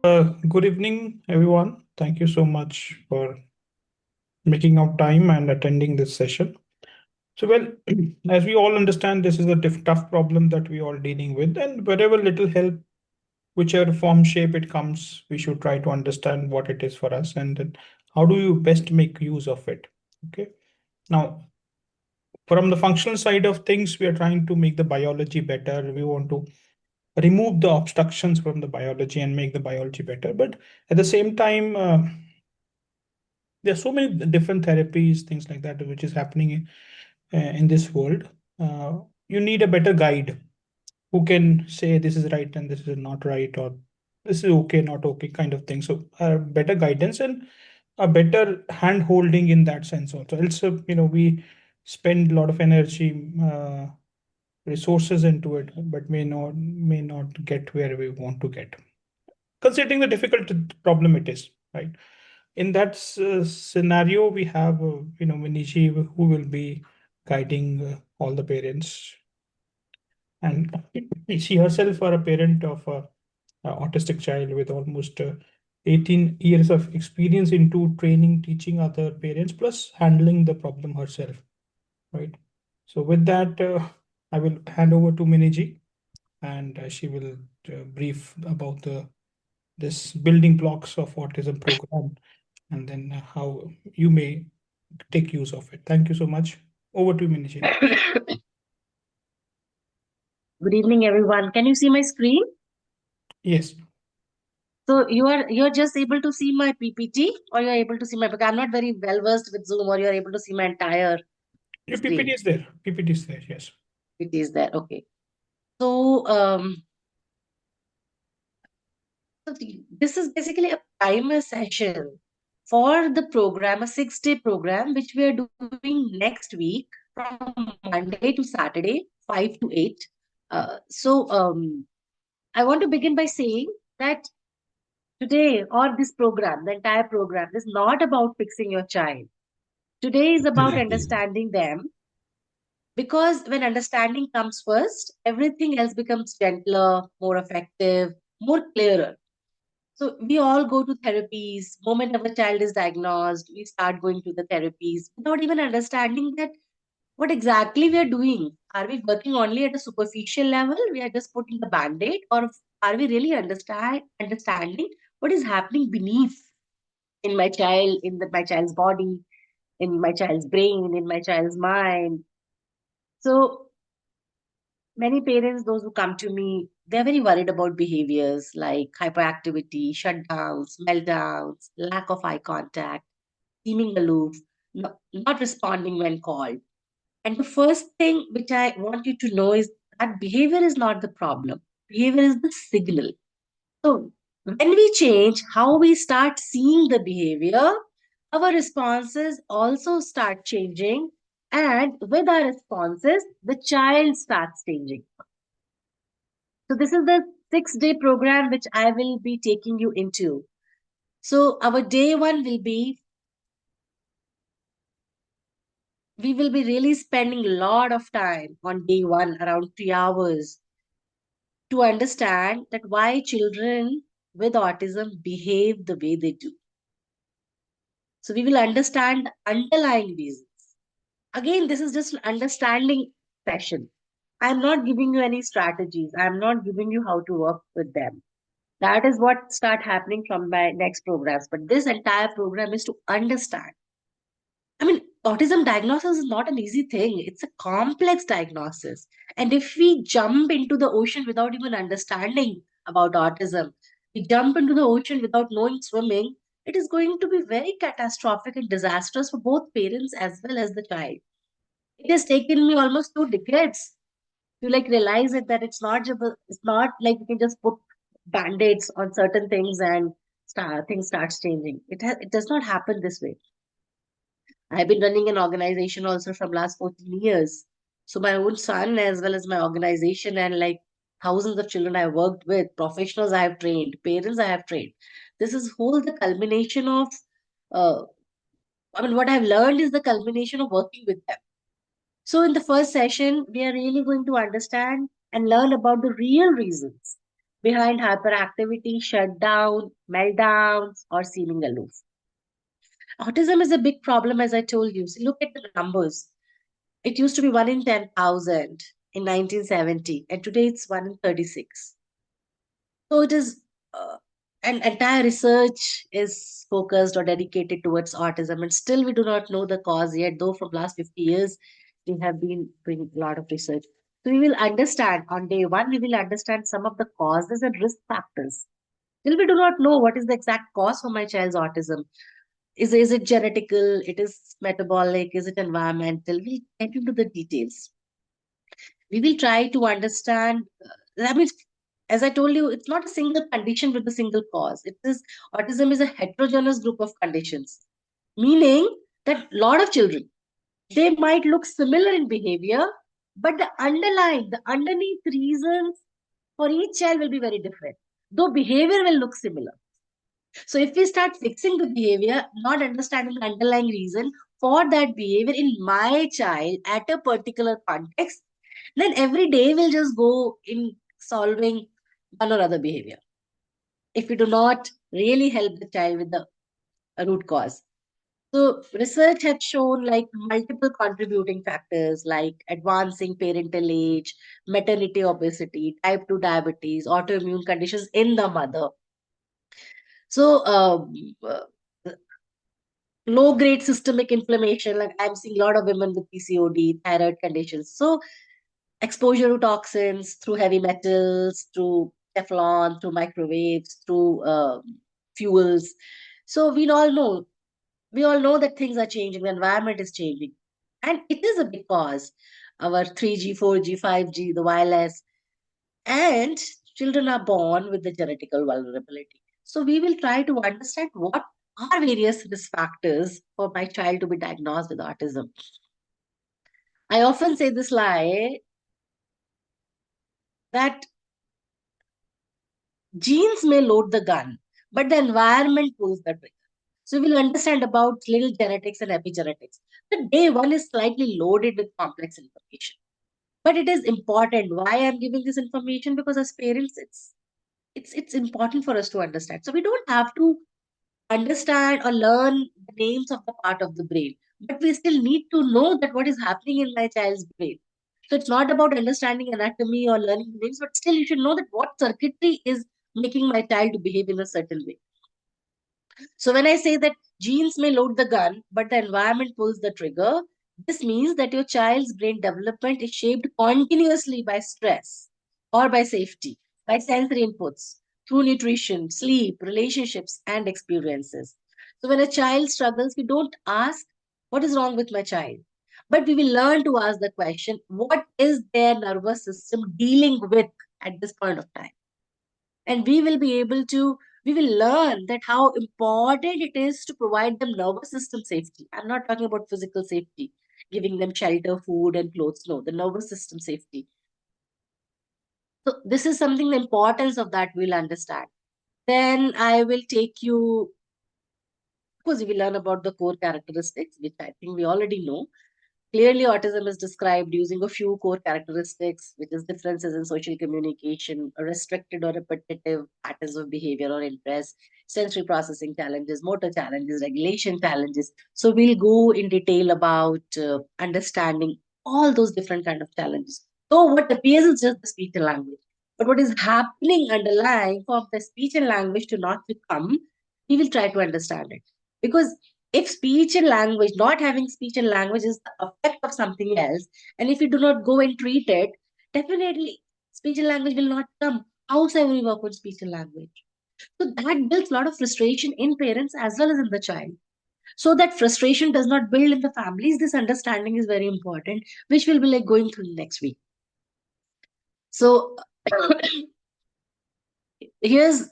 Good evening, everyone. Thank you so much for making out time and attending this session. So, as we all understand, this is a tough problem that we all dealing with, and wherever little help, whichever form, shape it comes, we should try to understand what it is for us and then how do you best make use of it. Okay. Now, from the functional side of things, we are trying to make the biology better. We want to remove the obstructions from the biology and make the biology better. But at the same time, there are so many different therapies, things like that, which is happening in this world. You need a better guide who can say this is right and this is not right, or this is okay, not okay, kind of thing. So, better guidance and a better hand holding in that sense also. Also, we spend a lot of energy, resources into it, but may not get where we want to get, considering the difficult problem it is, right? In that scenario, we have, Viniji, who will be guiding all the parents. And she herself are a parent of a autistic child with almost 18 years of experience into training, teaching other parents, plus handling the problem herself, right? So with that, I will hand over to Miniji, and she will brief about this building blocks of autism program, and then how you may take use of it. Thank you so much. Over to you, Miniji. Good evening, everyone. Can you see my screen? Yes, So you're just able to see my PPT, or you're able to see my, because I'm not very well versed with Zoom, or you're able to see my entire your PPT screen. is there. PPT is there. Yes. It is there. Okay. So this is basically a primer session for the program, a 6-day program, which we are doing next week from Monday to Saturday, 5 to 8. I want to begin by saying that today, or this program, the entire program, is not about fixing your child. Today is about understanding them, because when understanding comes first, everything else becomes gentler, more effective, more clearer. So we all go to therapies. Moment our child is diagnosed, we start going to the therapies without even understanding that what exactly we are doing. Are we working only at a superficial level? We are just putting the band-aid, or are we really understanding what is happening beneath in my child, my child's body, in my child's brain, in my child's mind? So many parents, those who come to me, they're very worried about behaviors like hyperactivity, shutdowns, meltdowns, lack of eye contact, seeming aloof, not responding when called. And the first thing which I want you to know is that behavior is not the problem. Behavior is the signal. So when we change how we start seeing the behavior, our responses also start changing. And with our responses, the child starts changing. So this is the 6-day program which I will be taking you into. So our day one will be, we will be really spending a lot of time on day one, around 3 hours, to understand that why children with autism behave the way they do. So we will understand the underlying reasons. Again, this is just an understanding session. I'm not giving you any strategies. I'm not giving you how to work with them. That is what start happening from my next programs. But this entire program is to understand. I mean, autism diagnosis is not an easy thing. It's a complex diagnosis. And if we jump into the ocean without even understanding about autism, we jump into the ocean without knowing swimming, it is going to be very catastrophic and disastrous for both parents as well as the child. It has taken me almost 2 decades to like realize it, that it's not like you can just put band-aids on certain things and things starts changing. It does not happen this way. I've been running an organization also from last 14 years. So my own son as well as my organization, and like thousands of children I worked with, professionals I have trained, parents I have trained. This is whole the culmination of uh, what I've learned is the culmination of working with them. So in the first session, we are really going to understand and learn about the real reasons behind hyperactivity, shutdown, meltdowns, or seeming aloof. Autism is a big problem, as I told you. So look at the numbers. It used to be 1 in 10,000 in 1970, and today it's 1 in 36. So it is, an entire research is focused or dedicated towards autism, and still we do not know the cause yet, though from last 50 years we have been doing a lot of research. So we will understand on day one, we will understand some of the causes and risk factors. Still, we do not know what is the exact cause for my child's autism. Is it genetical? It is metabolic? Is it environmental? We'll get into the details. We will try to understand. That means, as I told you, it's not a single condition with a single cause. It is autism is a heterogeneous group of conditions, meaning that a lot of children they might look similar in behavior, but the underneath reasons for each child will be very different. Though behavior will look similar. So if we start fixing the behavior, not understanding the underlying reason for that behavior in my child at a particular context, then every day will just go in solving one or other behavior. If we do not really help the child with the root cause. So research has shown like multiple contributing factors like advancing parental age, maternity obesity, type 2 diabetes, autoimmune conditions in the mother. So low grade systemic inflammation, like I'm seeing a lot of women with PCOD, thyroid conditions. So exposure to toxins through heavy metals, through Teflon, through microwaves, through fuels. So we all know that things are changing, the environment is changing. And it is a big cause. Our 3G, 4G, 5G, the wireless, and children are born with the genetical vulnerability. So we will try to understand what are various risk factors for my child to be diagnosed with autism. I often say this lie that genes may load the gun, but the environment pulls the trigger. So we'll understand about little genetics and epigenetics. The day one is slightly loaded with complex information. But it is important. Why I'm giving this information? Because as parents, it's important for us to understand. So we don't have to understand or learn the names of the part of the brain, but we still need to know that what is happening in my child's brain. So it's not about understanding anatomy or learning the names, but still you should know that what circuitry is making my child to behave in a certain way. So when I say that genes may load the gun, but the environment pulls the trigger, this means that your child's brain development is shaped continuously by stress or by safety, by sensory inputs, through nutrition, sleep, relationships, and experiences. So when a child struggles, we don't ask, what is wrong with my child? But we will learn to ask the question, what is their nervous system dealing with at this point of time? And we will learn that how important it is to provide them nervous system safety. I'm not talking about physical safety, giving them shelter, food, and clothes. No, the nervous system safety. So this is something, the importance of that we'll understand. Then I will take you, of course we will learn about the core characteristics, which I think we already know. Clearly, autism is described using a few core characteristics, which is differences in social communication, restricted or repetitive patterns of behavior or interest, sensory processing challenges, motor challenges, regulation challenges. So we'll go in detail about understanding all those different kind of challenges. So what appears is just the speech and language. But what is happening underlying for the speech and language to not become, we will try to understand it. Because if speech and language, not having speech and language is the effect of something else, and if you do not go and treat it, definitely speech and language will not come. However, we work on speech and language. So that builds a lot of frustration in parents as well as in the child. So that frustration does not build in the families. This understanding is very important, which we'll be like going through next week. So here's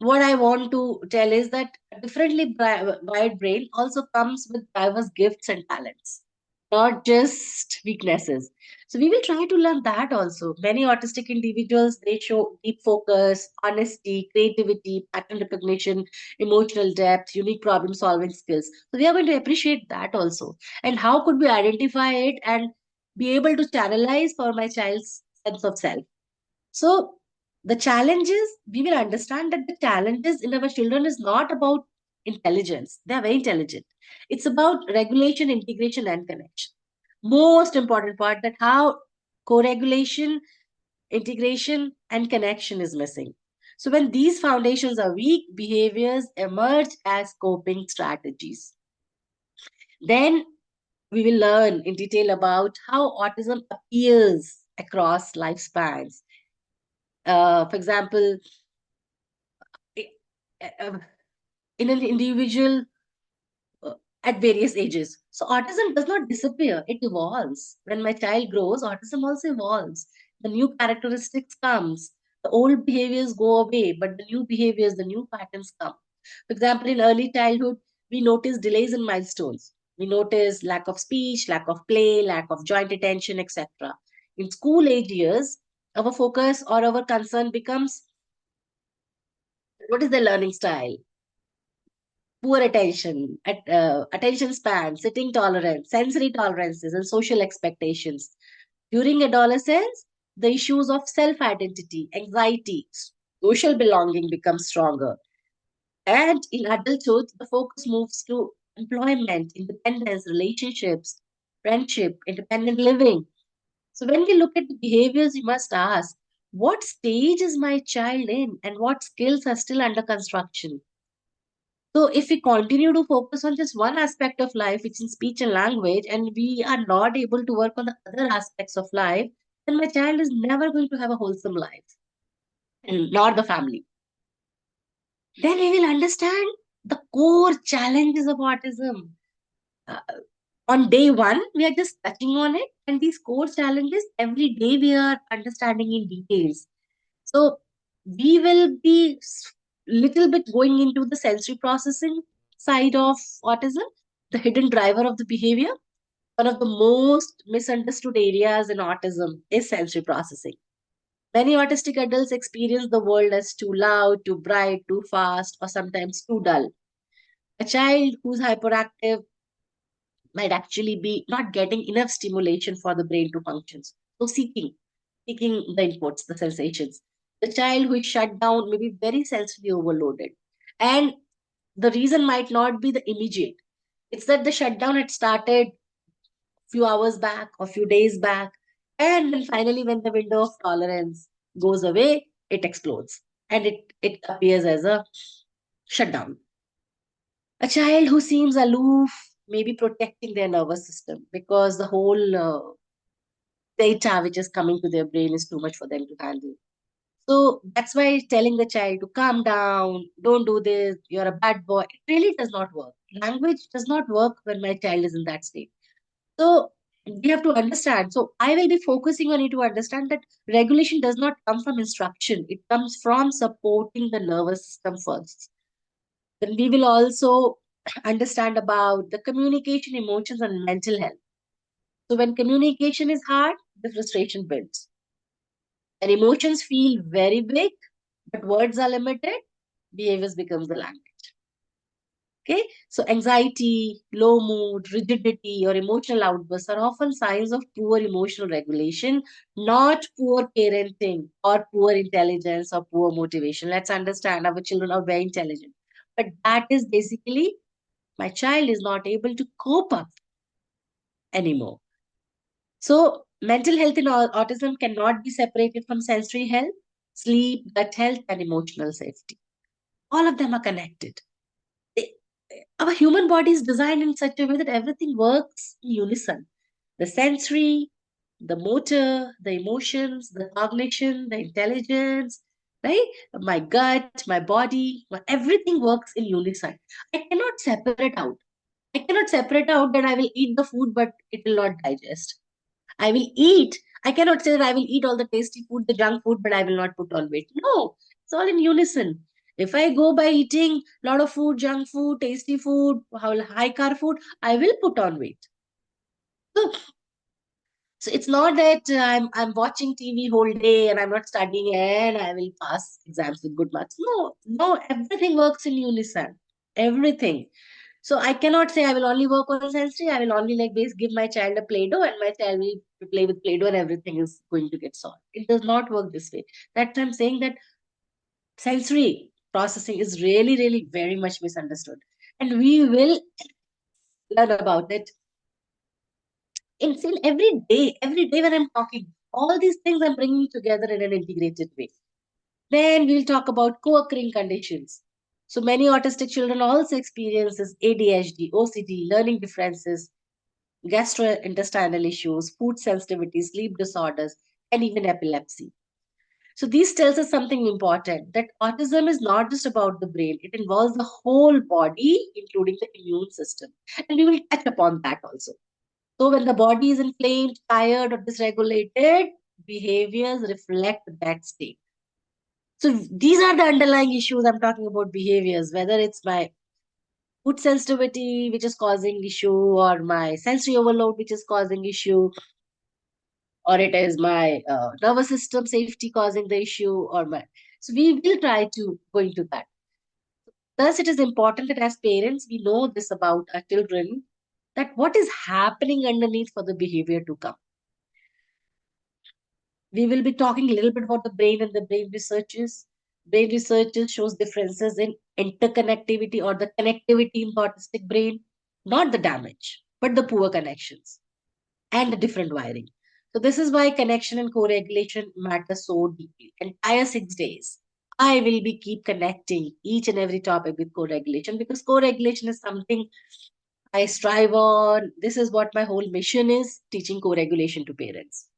what I want to tell is that a differently wired brain also comes with diverse gifts and talents, not just weaknesses. So we will try to learn that also. Many autistic individuals, they show deep focus, honesty, creativity, pattern recognition, emotional depth, unique problem solving skills. So we are going to appreciate that also. And how could we identify it and be able to channelize for my child's sense of self? So The challenges, we will understand that the challenges in our children is not about intelligence. They are very intelligent. It's about regulation, integration, and connection. Most important part, that how co-regulation, integration, and connection is missing. So when these foundations are weak, behaviors emerge as coping strategies. Then we will learn in detail about how autism appears across lifespans. For example, i- uh, in an individual, uh, at various ages. So autism does not disappear, it evolves. When my child grows, autism also evolves. The new characteristics comes. The old behaviors go away, but the new behaviors, the new patterns come. For example, in early childhood, we notice delays in milestones. We notice lack of speech, lack of play, lack of joint attention, etc. In school age years, our focus or our concern becomes what is the learning style, poor attention, attention span, sitting tolerance, sensory tolerances, and social expectations. During adolescence, the issues of self identity, anxiety, social belonging become stronger. And in adulthood, the focus moves to employment, independence, relationships, friendship, independent living. So when we look at the behaviors, we must ask, what stage is my child in and what skills are still under construction? So if we continue to focus on just one aspect of life, which is speech and language, and we are not able to work on the other aspects of life, then my child is never going to have a wholesome life, and nor the family. Then we will understand the core challenges of autism. Uh, on day one, we are just touching on it, and these core challenges every day we are understanding in details. So we will be little bit going into the sensory processing side of autism, the hidden driver of the behavior. One of the most misunderstood areas in autism is sensory processing. Many autistic adults experience the world as too loud, too bright, too fast, or sometimes too dull. A child who's hyperactive might actually be not getting enough stimulation for the brain to function. So seeking the inputs, the sensations. The child who is shut down may be very sensory overloaded. And the reason might not be the immediate. It's that the shutdown had started few hours back or few days back. And then finally, when the window of tolerance goes away, it explodes. And it appears as a shutdown. A child who seems aloof may be protecting their nervous system because the whole data which is coming to their brain is too much for them to handle. So that's why telling the child to calm down, don't do this, you're a bad boy, it really does not work. Language does not work when my child is in that state. So we have to understand. So I will be focusing on you to understand that regulation does not come from instruction, it comes from supporting the nervous system first. Then we will also understand about the communication, emotions, and mental health. So when communication is hard, the frustration builds. And emotions feel very big, but words are limited, behaviors becomes the language. Okay, so anxiety, low mood, rigidity, or emotional outbursts are often signs of poor emotional regulation, not poor parenting or poor intelligence or poor motivation. Let's understand our children are very intelligent, but that is basically my child is not able to cope up anymore. So, mental health in autism cannot be separated from sensory health, sleep, gut health, and emotional safety. All of them are connected. They- Our human body is designed in such a way that everything works in unison. The sensory, the motor, the emotions, the cognition, the intelligence, right? My gut, my body, everything works in unison. I cannot separate out. I cannot separate out that I will eat the food, but it will not digest. I will eat. I cannot say that I will eat all the tasty food, the junk food, but I will not put on weight. No, it's all in unison. If I go by eating a lot of food, junk food, tasty food, high carb food, I will put on weight. So, so it's not that I'm watching TV whole day and I'm not studying and I will pass exams with good marks. No, no, everything works in unison. Everything. So I cannot say I will only work on sensory. I will only give my child a play-doh and my child will play with play-doh and everything is going to get solved. It does not work this way. That's why I'm saying that sensory processing is really, really very much misunderstood. And we will learn about it in every day when I'm talking. All these things I'm bringing together in an integrated way. Then we'll talk about co-occurring conditions. So many autistic children also experiences ADHD, OCD, learning differences, gastrointestinal issues, food sensitivity, sleep disorders, and even epilepsy. So this tells us something important that autism is not just about the brain, it involves the whole body, including the immune system. And we will touch upon that also. So when the body is inflamed, tired, or dysregulated, behaviors reflect that state. So these are the underlying issues I'm talking about behaviors, whether it's my food sensitivity, which is causing issue, or my sensory overload, which is causing issue, or it is my nervous system safety causing the issue, or my. So we will try to go into that. Thus, it is important that as parents, we know this about our children, that what is happening underneath for the behavior to come. We will be talking a little bit about the brain and the brain researches. Brain researches shows differences in interconnectivity or the connectivity in the autistic brain, not the damage, but the poor connections and the different wiring. So this is why connection and co-regulation matter so deeply. Entire 6 days, I will be keep connecting each and every topic with co-regulation because co-regulation is something I strive on. This is what my whole mission is, teaching co-regulation to parents.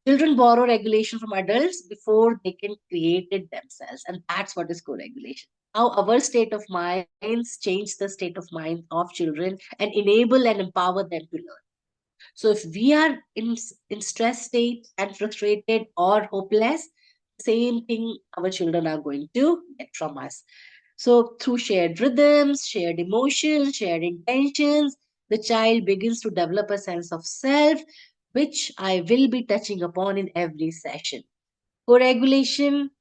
Children borrow regulation from adults before they can create it themselves. And that's what is co-regulation. How our state of minds change the state of mind of children and enable and empower them to learn. So if we are in stress state and frustrated or hopeless, same thing our children are going to get from us. So through shared rhythms, shared emotions, shared intentions, the child begins to develop a sense of self, which I will be touching upon in every session. Co-regulation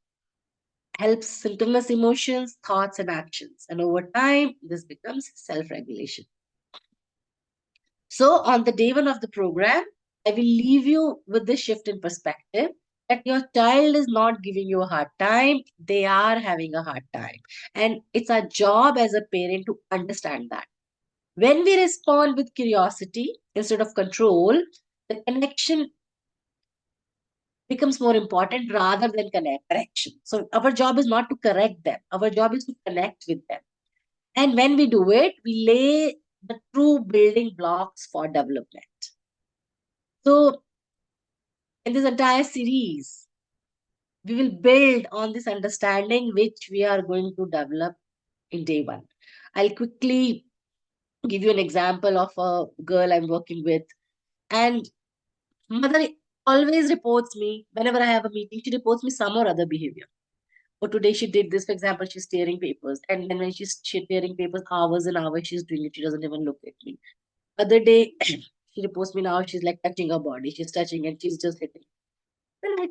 helps symptomless emotions, thoughts, and actions. And over time, this becomes self-regulation. So, on the day one of the program, I will leave you with this shift in perspective that your child is not giving you a hard time, they are having a hard time. And it's our job as a parent to understand that. When we respond with curiosity instead of control, the connection becomes more important rather than correction. So, our job is not to correct them, our job is to connect with them. And when we do it, we lay the true building blocks for development. So, in this entire series, we will build on this understanding which we are going to develop in day one. I'll quickly give you an example of a girl I'm working with. And mother always reports me, whenever I have a meeting, she reports me some or other behavior. Or today she did this, for example, she's tearing papers. And then when she's tearing papers, hours and hours she's doing it, she doesn't even look at me. Other day, she reports me now, she's like touching her body, she's touching and she's just hitting. Well,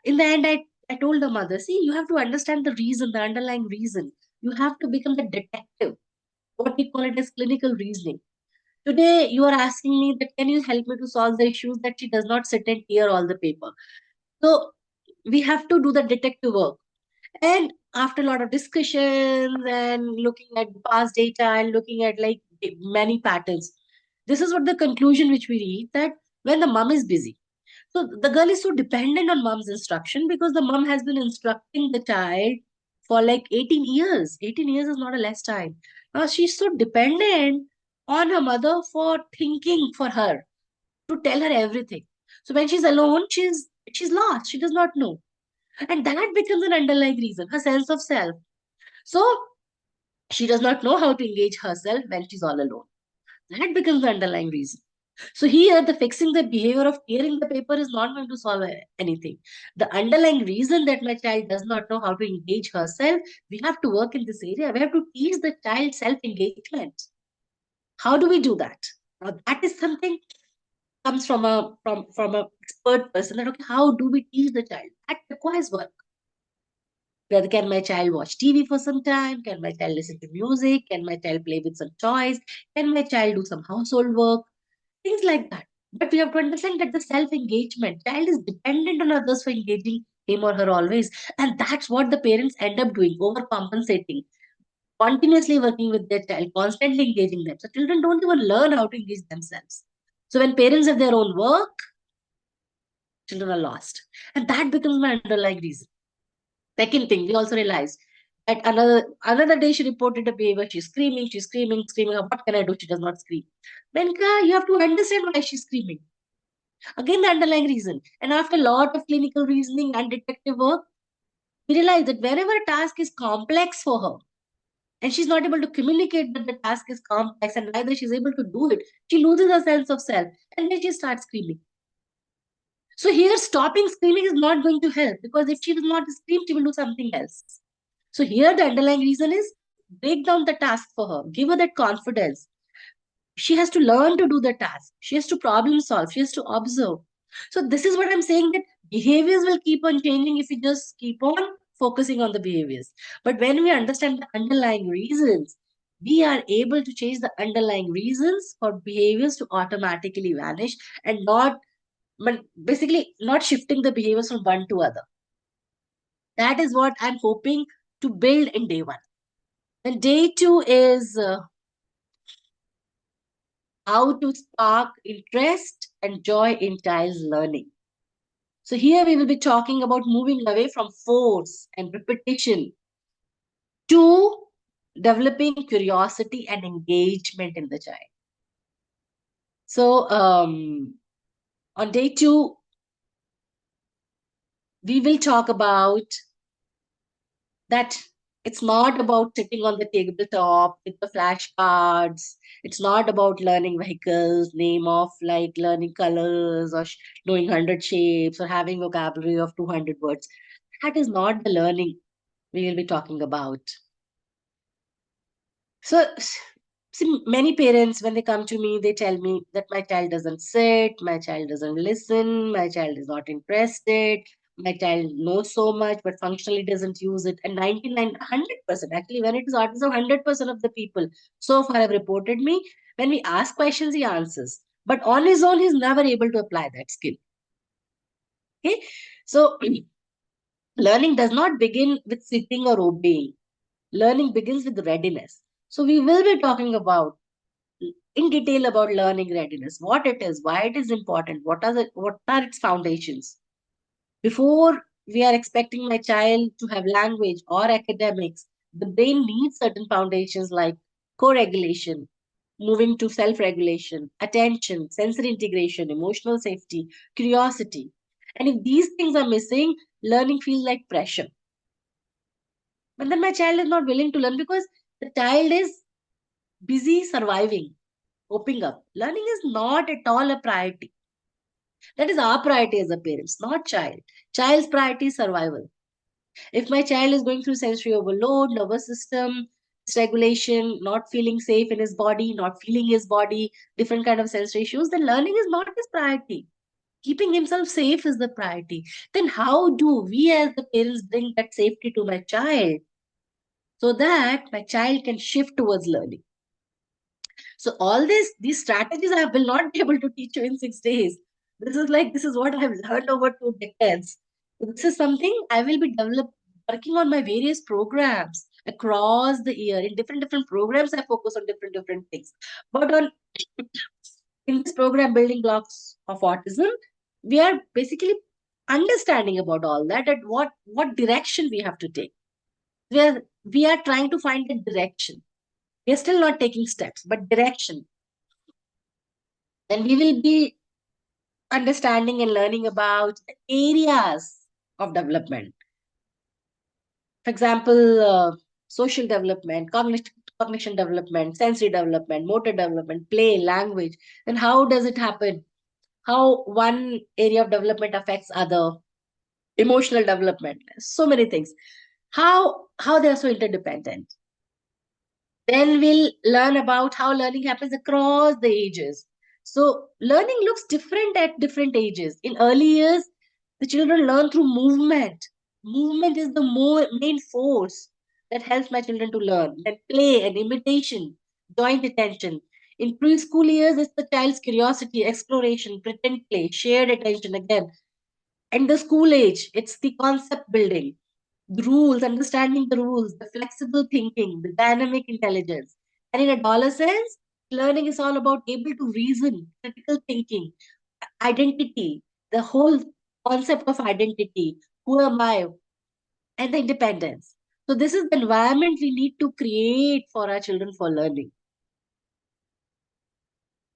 in the end, I told the mother, see, you have to understand the reason, the underlying reason. You have to become the detective. What we call it as clinical reasoning. Today, you are asking me that can you help me to solve the issues that she does not sit and tear all the paper. So we have to do the detective work. And after a lot of discussions and looking at past data and looking at like many patterns, this is what the conclusion which we read that when the mom is busy, so the girl is so dependent on mom's instruction because the mom has been instructing the child for like 18 years. 18 years is not a less time. Now she's so dependent on her mother for thinking for her, to tell her everything. So when she's alone, she's lost. She does not know. And that becomes an underlying reason, her sense of self. So she does not know how to engage herself when she's all alone. That becomes the underlying reason. So here, the fixing the behavior of tearing the paper is not going to solve anything. The underlying reason that my child does not know how to engage herself, we have to work in this area. We have to teach the child self-engagement. How do we do that? Now that is something comes from a expert person. That okay, how do we teach the child? That requires work. Whether can my child watch TV for some time? Can my child listen to music? Can my child play with some toys? Can my child do some household work? Things like that. But we have to understand that the self-engagement, child is dependent on others for engaging him or her always. And that's what the parents end up doing, overcompensating, continuously working with their child, constantly engaging them. So children don't even learn how to engage themselves. So when parents have their own work, children are lost. And that becomes my underlying reason. Second thing, we also realized that another day she reported a behavior. She's screaming, screaming. What can I do? She does not scream. Benka, you have to understand why she's screaming. Again, the underlying reason. And after a lot of clinical reasoning and detective work, we realized that wherever a task is complex for her, and she's not able to communicate that the task is complex and neither she's able to do it, she loses her sense of self and then she starts screaming. So here, stopping screaming is not going to help because if she does not scream, she will do something else. So here, the underlying reason is break down the task for her, give her that confidence. She has to learn to do the task. She has to problem solve. She has to observe. So this is what I'm saying, that behaviors will keep on changing if we just keep on focusing on the behaviors. But when we understand the underlying reasons, we are able to change the underlying reasons for behaviors to automatically vanish and not, but basically not shifting the behaviors from one to other. That is what I'm hoping to build in day one. And day two is how to spark interest and joy in child's learning. So here we will be talking about moving away from force and repetition to developing curiosity and engagement in the child. So on day two, we will talk about that it's not about sitting on the tabletop with the flashcards. It's not about learning vehicles, name of like learning colors or knowing 100 shapes or having vocabulary of 200 words. That is not the learning we will be talking about. So, see, many parents, when they come to me, they tell me that my child doesn't sit, my child doesn't listen, my child is not interested, my child knows so much, but functionally doesn't use it. And 99, 100%, actually, when it is autism, 100% of the people so far have reported me. When we ask questions, he answers. But on his own, he's never able to apply that skill. Okay? So, learning does not begin with sitting or obeying. Learning begins with readiness. So, we will be talking about in detail about learning readiness, what it is, why it is important, what are its foundations. Before we are expecting my child to have language or academics, the brain needs certain foundations like co-regulation, moving to self-regulation, attention, sensory integration, emotional safety, curiosity. And if these things are missing, learning feels like pressure. But then my child is not willing to learn because the child is busy surviving, coping up. Learning is not at all a priority. That is our priority as a parents, not child. Child's priority is survival. If my child is going through sensory overload, nervous system dysregulation, not feeling safe in his body, not feeling his body, different kind of sensory issues, then learning is not his priority. Keeping himself safe is the priority. Then how do we as the parents bring that safety to my child so that my child can shift towards learning? So all these strategies I will not be able to teach you in 6 days. This is what I have learned over 2 decades. This is something I will be working on my various programs across the year. In different programs, I focus on different things. But on in this program, building blocks of autism, we are basically understanding about all that and what direction we have to take. We are trying to find a direction. We are still not taking steps, but direction. Then we will be understanding and learning about areas of development. For example, social development, cognition development, sensory development, motor development, play, language. And how does it happen? How one area of development affects other, emotional development, so many things. How they are so interdependent. Then we'll learn about how learning happens across the ages. So learning looks different at different ages. In early years, the children learn through movement. movement is the main force that helps my children to learn. Then play and imitation, joint attention. In preschool years, it's the child's curiosity, exploration, pretend play, shared attention again. And the school age, it's the concept building, the rules, understanding the rules, the flexible thinking, the dynamic intelligence. And in adolescence, learning is all about able to reason, critical thinking, identity, the whole concept of identity. Who am I? And the independence. So this is the environment we need to create for our children for learning.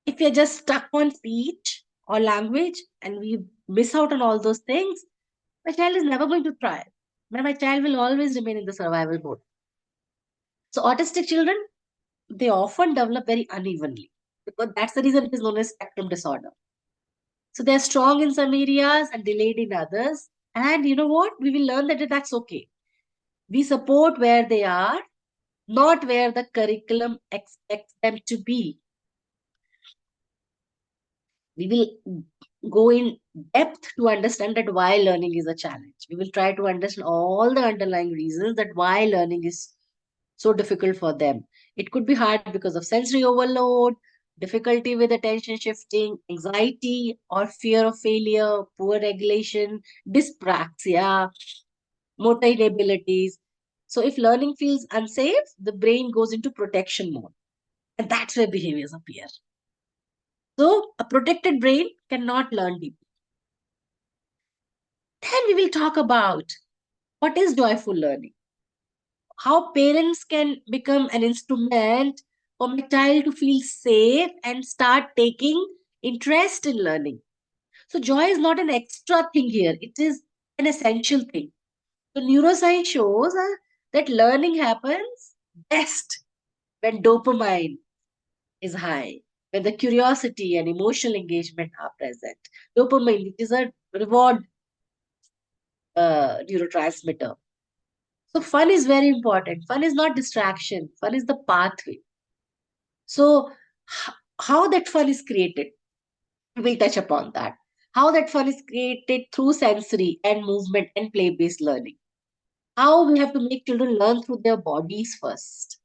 If you're just stuck on speech or language and we miss out on all those things, my child is never going to try. My child will always remain in the survival mode. So autistic children, they often develop very unevenly because that's the reason it is known as spectrum disorder. So they're strong in some areas and delayed in others. And you know what? We will learn that that's okay. We support where they are, not where the curriculum expects them to be. We will go in depth to understand that why learning is a challenge. We will try to understand all the underlying reasons that why learning is so difficult for them. It could be hard because of sensory overload, difficulty with attention shifting, anxiety or fear of failure, poor regulation, dyspraxia, motor inabilities. So if learning feels unsafe, the brain goes into protection mode. And that's where behaviors appear. So a protected brain cannot learn deeply. Then we will talk about what is joyful learning, how parents can become an instrument for my child to feel safe and start taking interest in learning. So joy is not an extra thing here, it is an essential thing. So neuroscience shows that learning happens best when dopamine is high, when the curiosity and emotional engagement are present. Dopamine, which is a reward neurotransmitter. So fun is very important. Fun is not distraction. Fun is the pathway. So how that fun is created, we'll touch upon that. How that fun is created through sensory and movement and play-based learning. How we have to make children learn through their bodies first.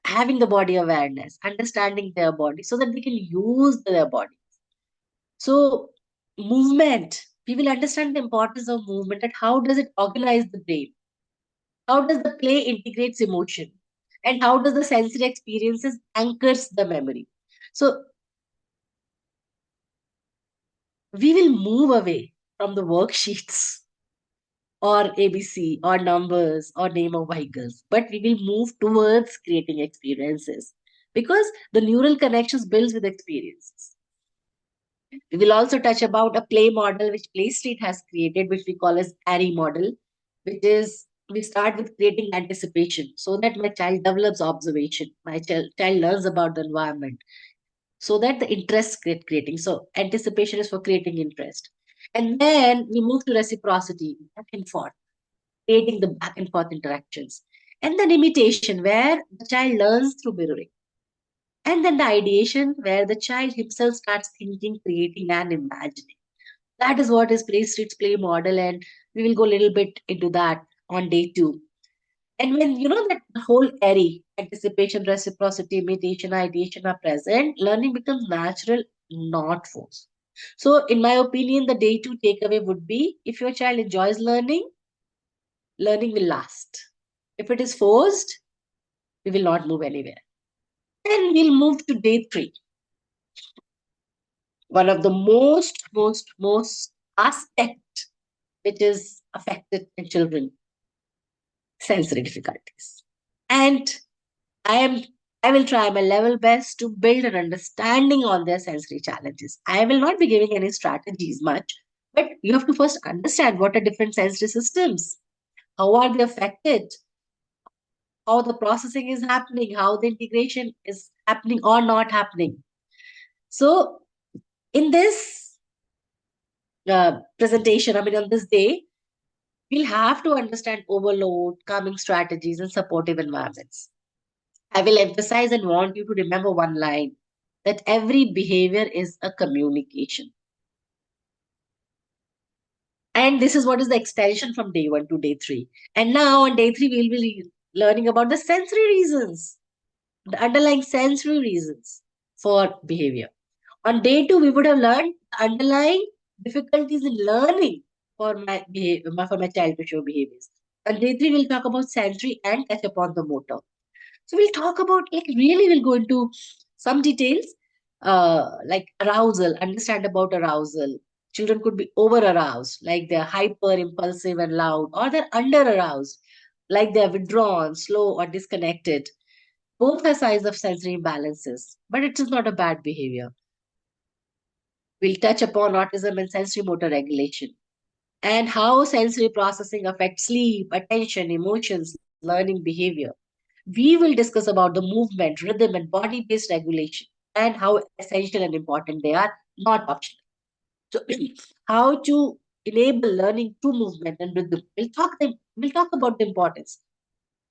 Having the body awareness, understanding their body so that they can use their body. So movement, we will understand the importance of movement and how does it organize the brain. How does the play integrates emotion? And how does the sensory experiences anchors the memory? So we will move away from the worksheets or ABC or numbers or name of vehicles, but we will move towards creating experiences because the neural connections builds with experiences. We will also touch about a play model which Play Street has created, which we call as ARI model, which is we start with creating anticipation so that my child develops observation. My child learns about the environment so that the interest creating. So anticipation is for creating interest. And then we move to reciprocity, back and forth, creating the back and forth interactions. And then imitation, where the child learns through mirroring. And then the ideation, where the child himself starts thinking, creating, and imagining. That is what is Play Street's play model, and we will go a little bit into that on day 2. And when you know that the whole area, anticipation, reciprocity, imitation, ideation are present, learning becomes natural, not forced. So, in my opinion, the day 2 takeaway would be if your child enjoys learning, learning will last. If it is forced, we will not move anywhere. Then we'll move to day 3. One of the most aspect which is affected in children, sensory difficulties. And I am I will try my level best to build an understanding on their sensory challenges. I will not be giving any strategies much, but you have to first understand what are different sensory systems, how are they affected, how the processing is happening, how the integration is happening or not happening. So in this presentation, I mean on this day, we'll have to understand overload, calming strategies, and supportive environments. I will emphasize and want you to remember one line that every behavior is a communication. And this is what is the extension from day 1 to day 3. And now on day 3, we'll be learning about the sensory reasons, the underlying sensory reasons for behavior. On day 2, we would have learned underlying difficulties in learning for my behavior, for my child to show behaviors. On day 3, we'll talk about sensory and touch upon the motor. So we'll talk about, like, really we'll go into some details, like arousal, understand about arousal. Children could be over aroused, like they're hyper impulsive and loud, or they're under aroused, like they're withdrawn, slow, or disconnected. Both are signs of sensory imbalances, but it is not a bad behavior. We'll touch upon autism and sensory motor regulation and how sensory processing affects sleep, attention, emotions, learning behavior. We will discuss about the movement, rhythm, and body based regulation and how essential and important they are, not optional. So, how to enable learning through movement and rhythm. We'll talk about the importance.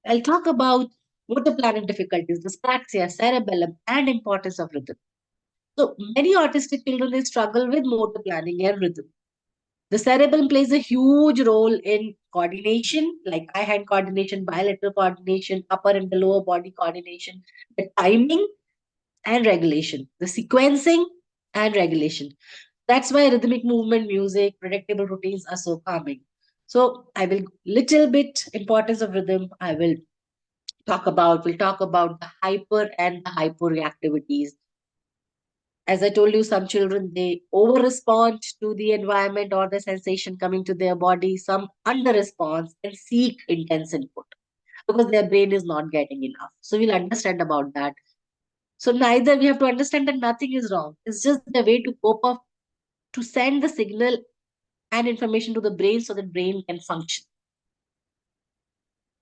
I'll talk about motor planning difficulties, dyspraxia, cerebellum, and importance of rhythm. So many autistic children they struggle with motor planning and rhythm. The cerebellum plays a huge role in coordination, like eye hand coordination, bilateral coordination, upper and the lower body coordination, the timing and regulation, the sequencing and regulation. That's why rhythmic movement, music, predictable routines are so calming. So I will little bit importance of rhythm. We'll talk about the hyper and the hyper reactivities. As I told you, some children they over respond to the environment or the sensation coming to their body, some under response and seek intense input because their brain is not getting enough. So we'll understand about that. So neither we have to understand that nothing is wrong. It's just the way to cope up to send the signal and information to the brain so that brain can function.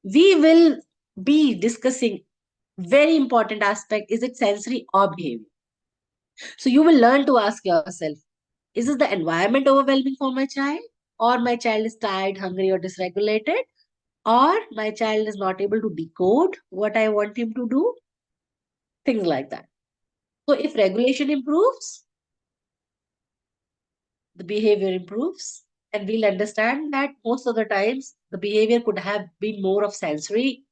We will be discussing very important aspect, is it sensory or behavior? So you will learn to ask yourself, is it the environment overwhelming for my child? Or my child is tired, hungry, or dysregulated? Or my child is not able to decode what I want him to do? Things like that. So if regulation improves, the behavior improves. And we'll understand that most of the times the behavior could have been more of sensory,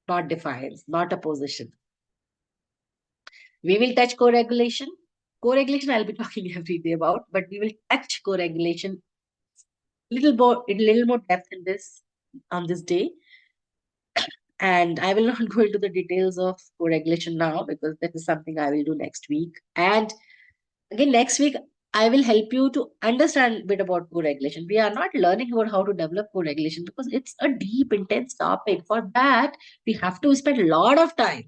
not defiance, not opposition. We will touch co-regulation. Co-regulation I'll be talking every day about, but we will touch co-regulation little more depth in this on this day. And I will not go into the details of co-regulation now because that is something I will do next week. And again, next week, I will help you to understand a bit about co-regulation. We are not learning about how to develop co-regulation because it's a deep, intense topic. For that, we have to spend a lot of time.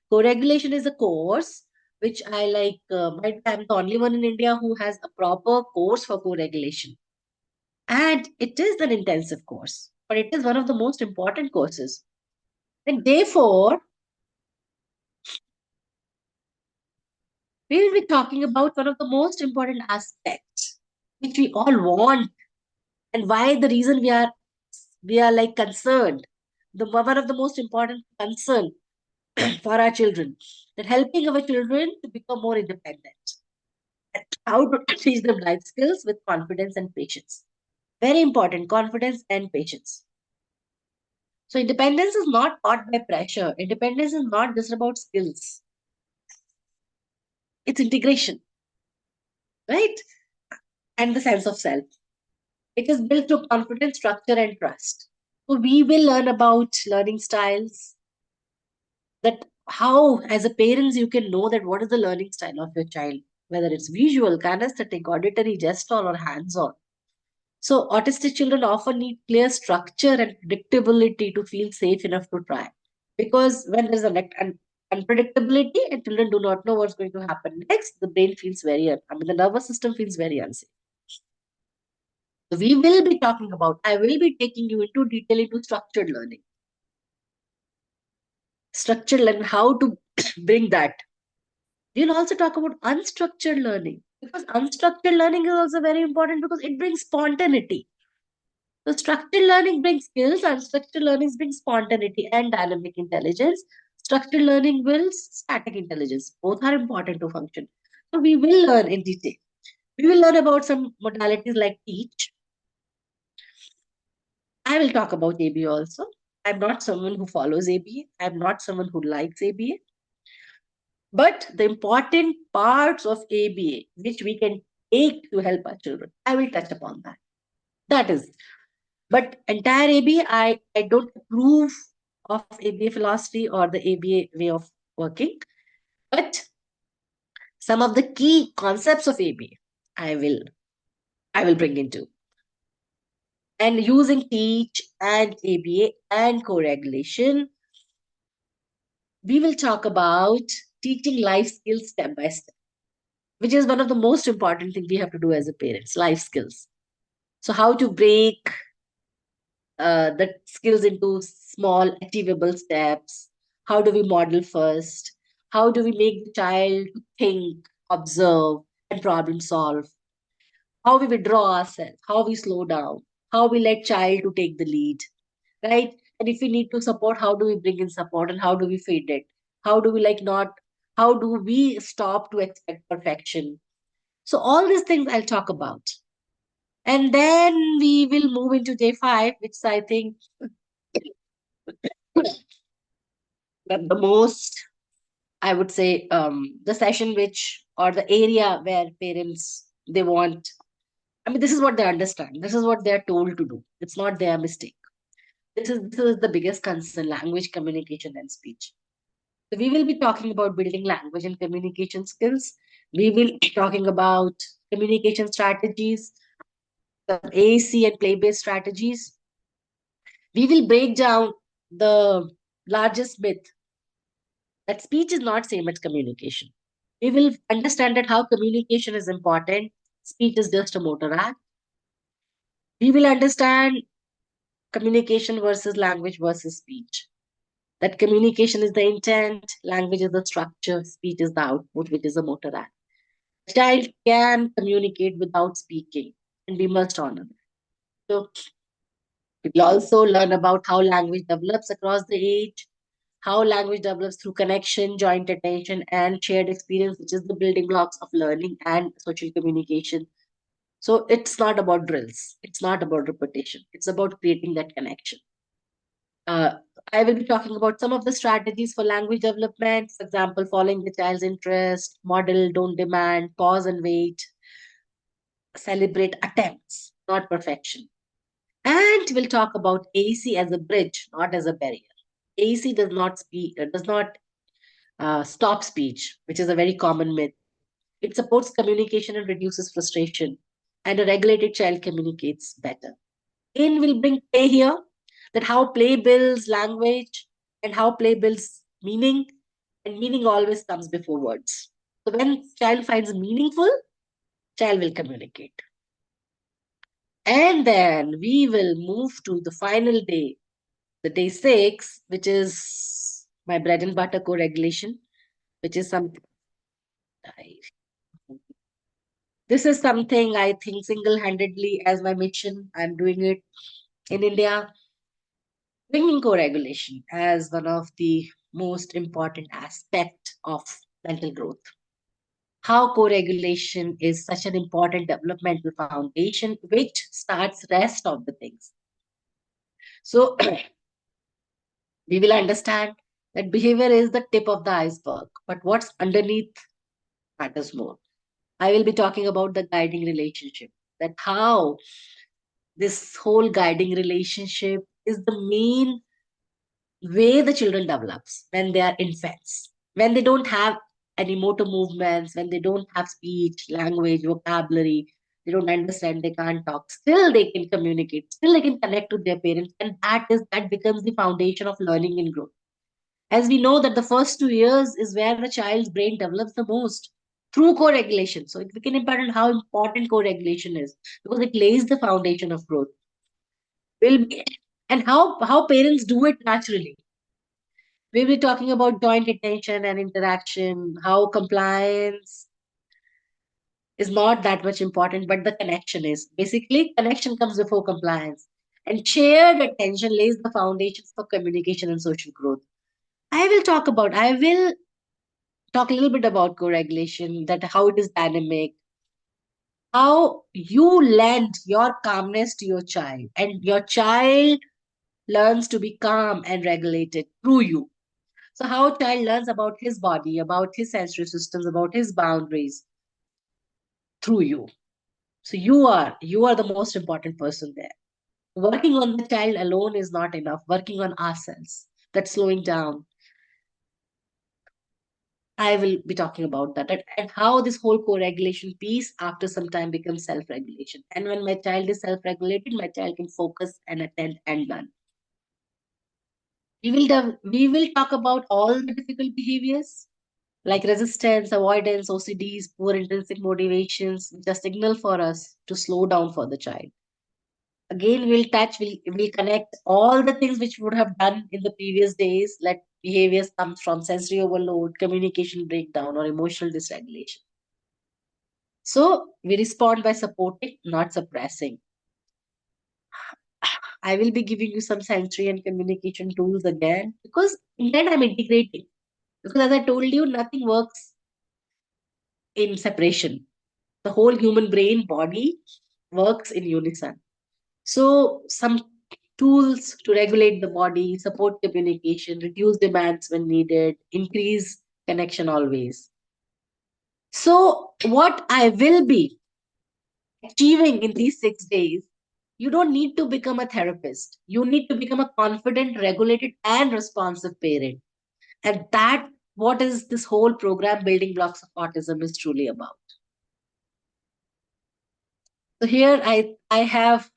Co-regulation is a course which I like. I'm the only one in India who has a proper course for co-regulation. And it is an intensive course, but it is one of the most important courses. And therefore, we will be talking about one of the most important aspects which we all want and why the reason we are like concerned. The one of the most important concern for our children, that helping our children to become more independent. And how to teach them life skills with confidence and patience. Very important, confidence and patience. So independence is not taught by pressure. Independence is not just about skills. It's integration, right? And the sense of self. It is built through confidence, structure, and trust. So we will learn about learning styles, that how, as a parents, you can know that what is the learning style of your child, whether it's visual, kinesthetic, auditory, gestural, or hands-on. So autistic children often need clear structure and predictability to feel safe enough to try. Because when there's an unpredictability and children do not know what's going to happen next, the brain feels the nervous system feels very unsafe. So we will be talking about, I will be taking you into detail into structured learning. Structured learning, how to bring that. We'll also talk about unstructured learning because unstructured learning is also very important because it brings spontaneity. So structured learning brings skills, unstructured learning brings spontaneity and dynamic intelligence. Structured learning builds static intelligence. Both are important to function. So we will learn in detail. We will learn about some modalities like teach, I will talk about ABA also. I'm not someone who follows ABA. I'm not someone who likes ABA. But the important parts of ABA, which we can take to help our children, I will touch upon that. That is, but entire ABA, I don't approve of ABA philosophy or the ABA way of working. But some of the key concepts of ABA, I will bring into. And using teach and ABA and co-regulation, we will talk about teaching life skills step by step, which is one of the most important things we have to do as a parents, life skills. So how to break the skills into small achievable steps. How do we model first? How do we make the child think, observe, and problem solve? How we withdraw ourselves, how we slow down, how we let child to take the lead, right? And if we need to support, how do we bring in support and how do we feed it? How do we like not, how do we stop to expect perfection? So all these things I'll talk about. And then we will move into day five, which I think that the most, I would say, the session which or the area where parents they want. I mean, this is what they understand. This is what they are told to do. It's not their mistake. This is the biggest concern: language, communication, and speech. So we will be talking about building language and communication skills. We will be talking about communication strategies, some AAC and play-based strategies. We will break down the largest myth that speech is not same as communication. We will understand that how communication is important, speech is just a motor act. We will understand communication versus language versus speech. That communication is the intent, language is the structure, speech is the output, which is a motor act. A child can communicate without speaking, and we must honor that. So we'll also learn about how language develops across the age, how language develops through connection, joint attention, and shared experience, which is the building blocks of learning and social communication. So it's not about drills, it's not about repetition, it's about creating that connection. Uh, I will be talking about some of the strategies for language development, for example, following the child's interest, model, don't demand, pause and wait, celebrate attempts, not perfection. And we'll talk about AC as a bridge, not as a barrier. AC does not stop speech, which is a very common myth. It supports communication and reduces frustration, and a regulated child communicates better. In will bring play here, that how play builds language and how play builds meaning, and meaning always comes before words. So when child finds meaningful, child will communicate. And then we will move to the final day, the day six, which is my bread and butter co-regulation, which is something this is something I think single-handedly as my mission. I'm doing it in India, bringing co-regulation as one of the most important aspect of mental growth. How co-regulation is such an important developmental foundation, which starts rest of the things. So we will understand that behavior is the tip of the iceberg, but what's underneath matters more. I will be talking about the guiding relationship, that how this whole guiding relationship is the main way the children develops when they are infants, when they don't have any motor movements, when they don't have speech, language, vocabulary, they don't understand, they can't talk, still they can communicate, still they can connect with their parents, and that becomes the foundation of learning and growth. As we know that the first 2 years is where the child's brain develops the most through co-regulation. So it became important how important co-regulation is because it lays the foundation of growth. Will be, and how parents do it naturally. We'll be talking about joint attention and interaction, how compliance is not that much important, but the connection is. Basically, connection comes before compliance. And shared attention lays the foundations for communication and social growth. I will talk a little bit about co-regulation, that how it is dynamic, how you lend your calmness to your child, and your child learns to be calm and regulated through you. So how a child learns about his body, about his sensory systems, about his boundaries through you. So you are the most important person there. Working on the child alone is not enough. Working on ourselves, that's slowing down. I will be talking about that, and how this whole co-regulation piece after some time becomes self-regulation. And when my child is self-regulated, my child can focus and attend and learn. We will talk about all the difficult behaviors like resistance, avoidance, OCDs, poor intrinsic motivations, which are signal for us to slow down for the child. Again, we'll connect all the things which we would have done in the previous days, like behaviors comes from sensory overload, communication breakdown, or emotional dysregulation. So we respond by supporting, not suppressing. I will be giving you some sensory and communication tools again, because in that I'm integrating. Because as I told you, nothing works in separation. The whole human brain body works in unison. So some tools to regulate the body, support communication, reduce demands when needed, increase connection always. So what I will be achieving in these 6 days, you don't need to become a therapist. You need to become a confident, regulated, and responsive parent. And that what is this whole program Building Blocks of Autism is truly about. So here I have,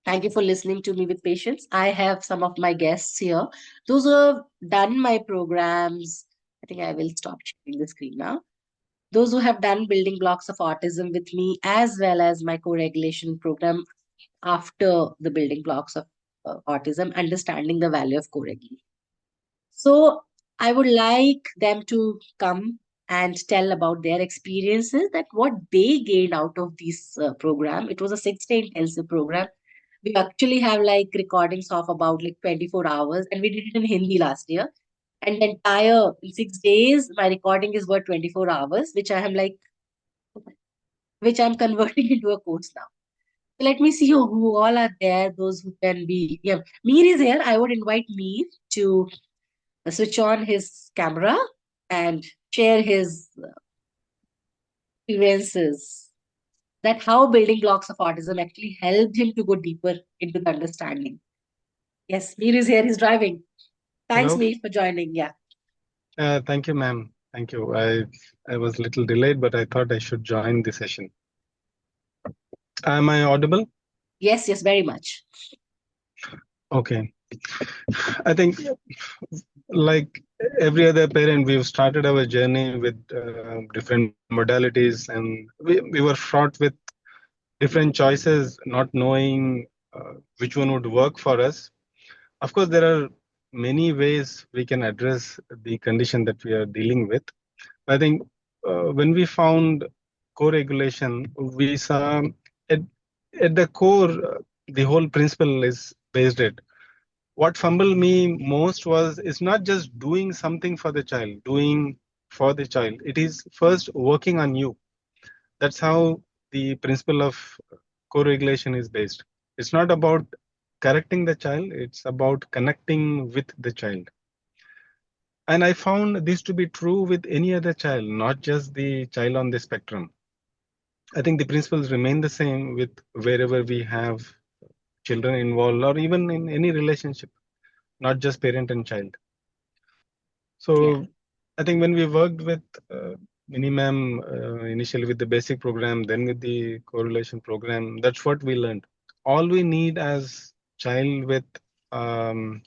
thank you for listening to me with patience. I have some of my guests here. Those who have done my programs, I think I will stop sharing the screen now. Those who have done Building Blocks of Autism with me, as well as my co-regulation program after the Building Blocks of Autism, understanding the value of co-regulation. So I would like them to come and tell about their experiences, that what they gained out of this program. It was a 6-day intensive program. We actually have like recordings of about like 24 hours, and we did it in Hindi last year. And the entire 6 days, my recording is worth 24 hours, which I'm converting into a course now. So let me see who all are there, those who can be. Yeah, Mir is here. I would invite Mir to switch on his camera and share his experiences, that how Building Blocks of Autism actually helped him to go deeper into the understanding. Yes, Mir is here. He's driving. Thanks, Hello. Mir, for joining. Yeah. Thank you, ma'am. Thank you. I was a little delayed, but I thought I should join the session. Am I audible? Yes, yes, very much. Okay. I think, like every other parent, we've started our journey with different modalities, and we were fraught with different choices, not knowing which one would work for us. Of course, there are many ways we can address the condition that we are dealing with. I think when we found co-regulation, we saw at, at the core, the whole principle is based it. What fumbled me most was it's not just doing something for the child, doing for the child. It is first working on you. That's how the principle of co-regulation is based. It's not about correcting the child, it's about connecting with the child. And I found this to be true with any other child, not just the child on the spectrum. I think the principles remain the same with wherever we have children involved or even in any relationship, not just parent and child. Yeah. So I think when we worked with Minimum initially with the basic program, then with the correlation program, that's what we learned. All we need as child with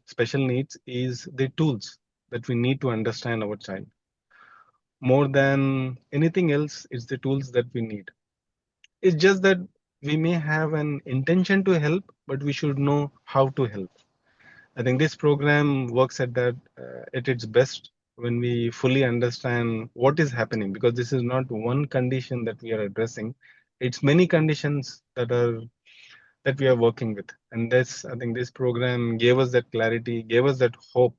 special needs is the tools that we need to understand our child. More than anything else, it's the tools that we need. It's just that we may have an intention to help, but we should know how to help. I think this program works at that at its best when we fully understand what is happening, because this is not one condition that we are addressing. It's many conditions that we are working with. And this, I think this program gave us that clarity, gave us that hope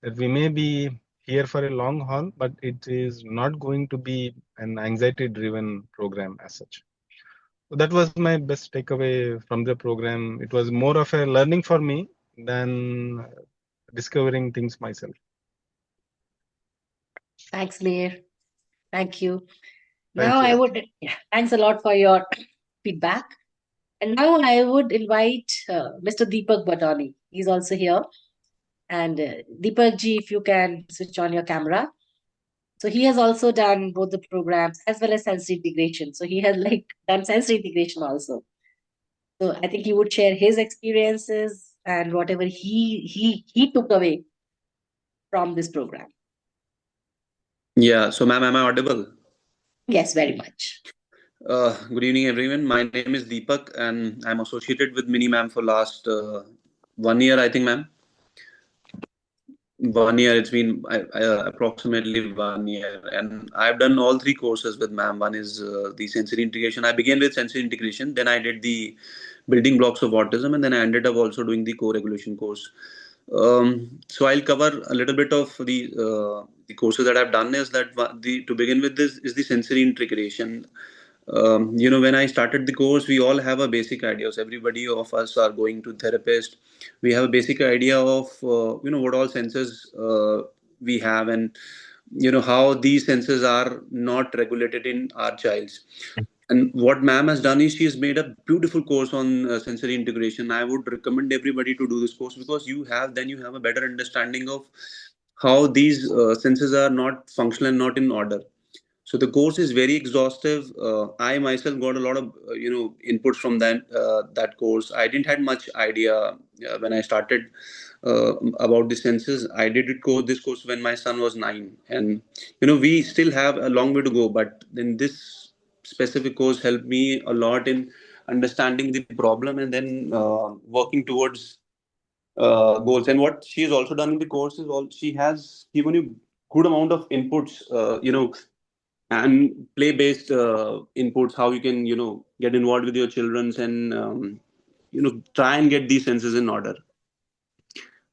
that we may be here for a long haul, but it is not going to be an anxiety driven program as such. that was my best takeaway from the program. It was more of a learning for me than discovering things myself. Thanks, Meir. Thank you. Thank Now I you. would, yeah, thanks a lot for your feedback. And now I would invite Mr. Deepak Badani. He's also here. And Deepak ji, if you can switch on your camera. So he has also done both the programs as well as sensory integration. So he has like done sensory integration also. So I think he would share his experiences and whatever he took away from this program. Yeah, so ma'am, am I audible? Yes, very much. Good evening, everyone. My name is Deepak, and I'm associated with Mini Ma'am for last 1 year, I think, ma'am. 1 year. It's been approximately 1 year, and I've done all three courses with ma'am. One is the sensory integration. I began with sensory integration, then I did the building blocks of autism, and then I ended up also doing the co-regulation course. So I'll cover a little bit of the courses that I've done. Is that the to begin with, this is the sensory integration. When I started the course, we all have a basic idea. So everybody of us are going to therapist. We have a basic idea of what all senses we have, and how these senses are not regulated in our childs. And what ma'am has done is she has made a beautiful course on sensory integration. I would recommend everybody to do this course, because you have a better understanding of how these senses are not functional and not in order. So the course is very exhaustive. I myself got a lot of inputs from that course. I didn't had much idea when I started about the senses. I did this course when my son was 9, and we still have a long way to go. But then this specific course helped me a lot in understanding the problem, and then working towards goals. And what she has also done in the course is all she has given you good amount of inputs. And play based inputs, how you can get involved with your children's, and try and get these senses in order.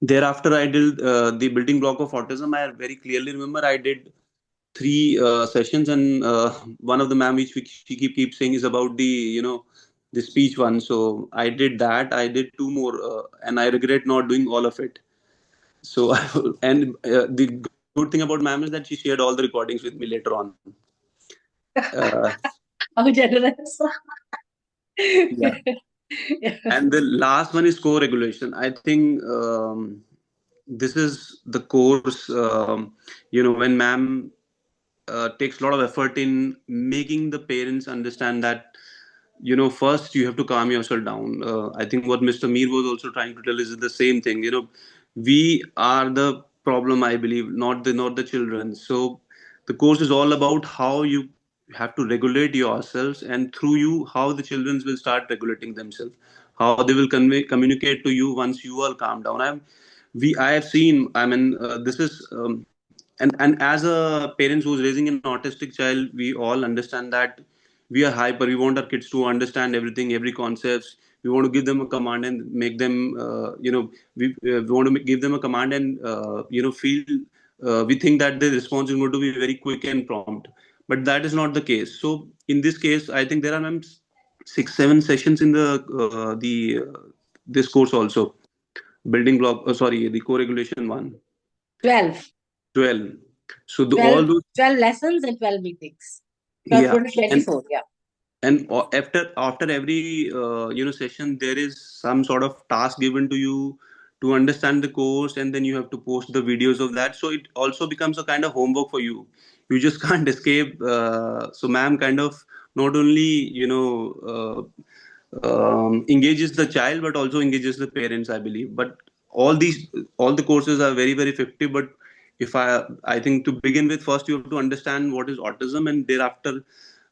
Thereafter I did the building block of autism. I very clearly remember I did three sessions, and one of the ma'am which she keeps saying is about the speech one. So I did that. I did two more, and I regret not doing all of it. So and the good thing about ma'am is that she shared all the recordings with me later on. uh, How generous. yeah. And the last one is co-regulation. I think this is the course, when ma'am takes a lot of effort in making the parents understand that, first you have to calm yourself down. I think what Mr. Mir was also trying to tell is the same thing. We are the problem, I believe, not the children. So the course is all about how you have to regulate yourselves, and through you, how the children will start regulating themselves, how they will communicate to you once you are calmed down. I have seen. I mean, this is and as a parents who's raising an autistic child, we all understand that we are hyper. We want our kids to understand everything, every concepts. We want to give them a command and make them, we want to give them a command and feel. We think that the response is going to be very quick and prompt, but that is not the case. So in this case, I think there are 6-7 sessions in this course also. Building block, sorry, the co-regulation one. 12. 12. So 12, all those, 12 lessons and 12 meetings. yeah. 24, yeah. And after every session, there is some sort of task given to you to understand the course, and then you have to post the videos of that. So it also becomes a kind of homework for you. You just can't escape. So ma'am kind of not only engages the child, but also engages the parents, I believe. But all the courses are very very effective. But I think to begin with, first you have to understand what is autism, and thereafter,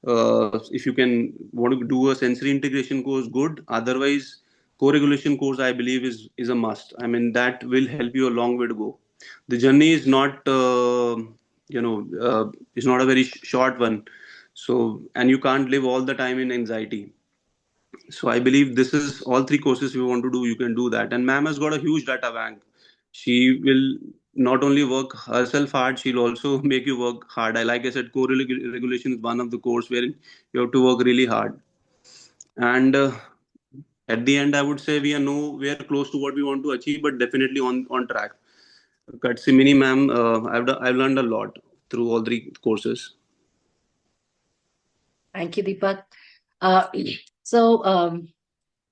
if you can want to do a sensory integration course, good. Otherwise, co-regulation course, I believe, is a must. I mean, that will help you a long way to go. The journey is not is not a very short one. So, and you can't live all the time in anxiety. So I believe this is all three courses you want to do, you can do that. And ma'am has got a huge data bank. She will not only work herself hard, she'll also make you work hard. Like I said, co-regulation is one of the course where you have to work really hard. And at the end, I would say we are nowhere close to what we want to achieve, but definitely on track. Katsimini ma'am, I've learned a lot through all three courses. Thank you, Deepak. Uh, so,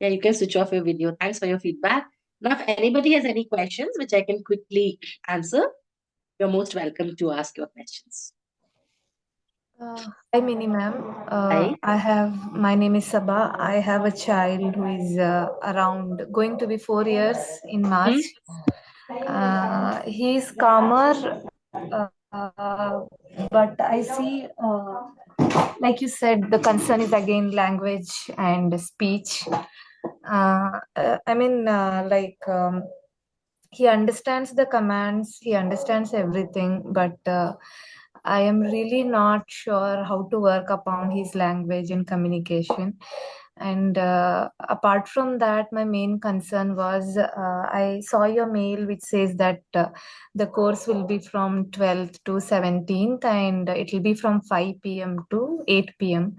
yeah, you can switch off your video. Thanks for your feedback. Now, if anybody has any questions, which I can quickly answer, you're most welcome to ask your questions. Hi, Mini ma'am. Hi. My name is Sabha. I have a child who is around going to be 4 years in March. He is calmer, but I see, like you said, the concern is again language and speech. He understands the commands, he understands everything, but I am really not sure how to work upon his language and communication. And apart from that, my main concern was I saw your mail which says that the course will be from 12th to 17th and it will be from 5 p.m. to 8 p.m.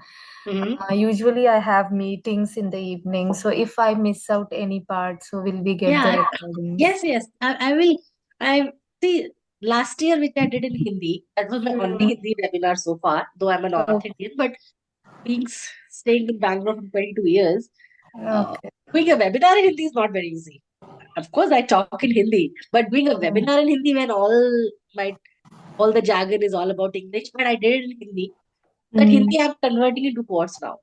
Usually I have meetings in the evening, so if I miss out any part, so will we get the Yeah, recordings? yes. I will. I see. Last year, which I did in Hindi, that was my only Hindi webinar so far. Though I'm a North Indian, but staying in Bangalore for 22 years, Okay. doing a webinar in Hindi is not very easy. Of course, I talk in Hindi, but doing a webinar in Hindi when my all the jargon is all about English, but I did it in Hindi. That Hindi I'm converting into course now,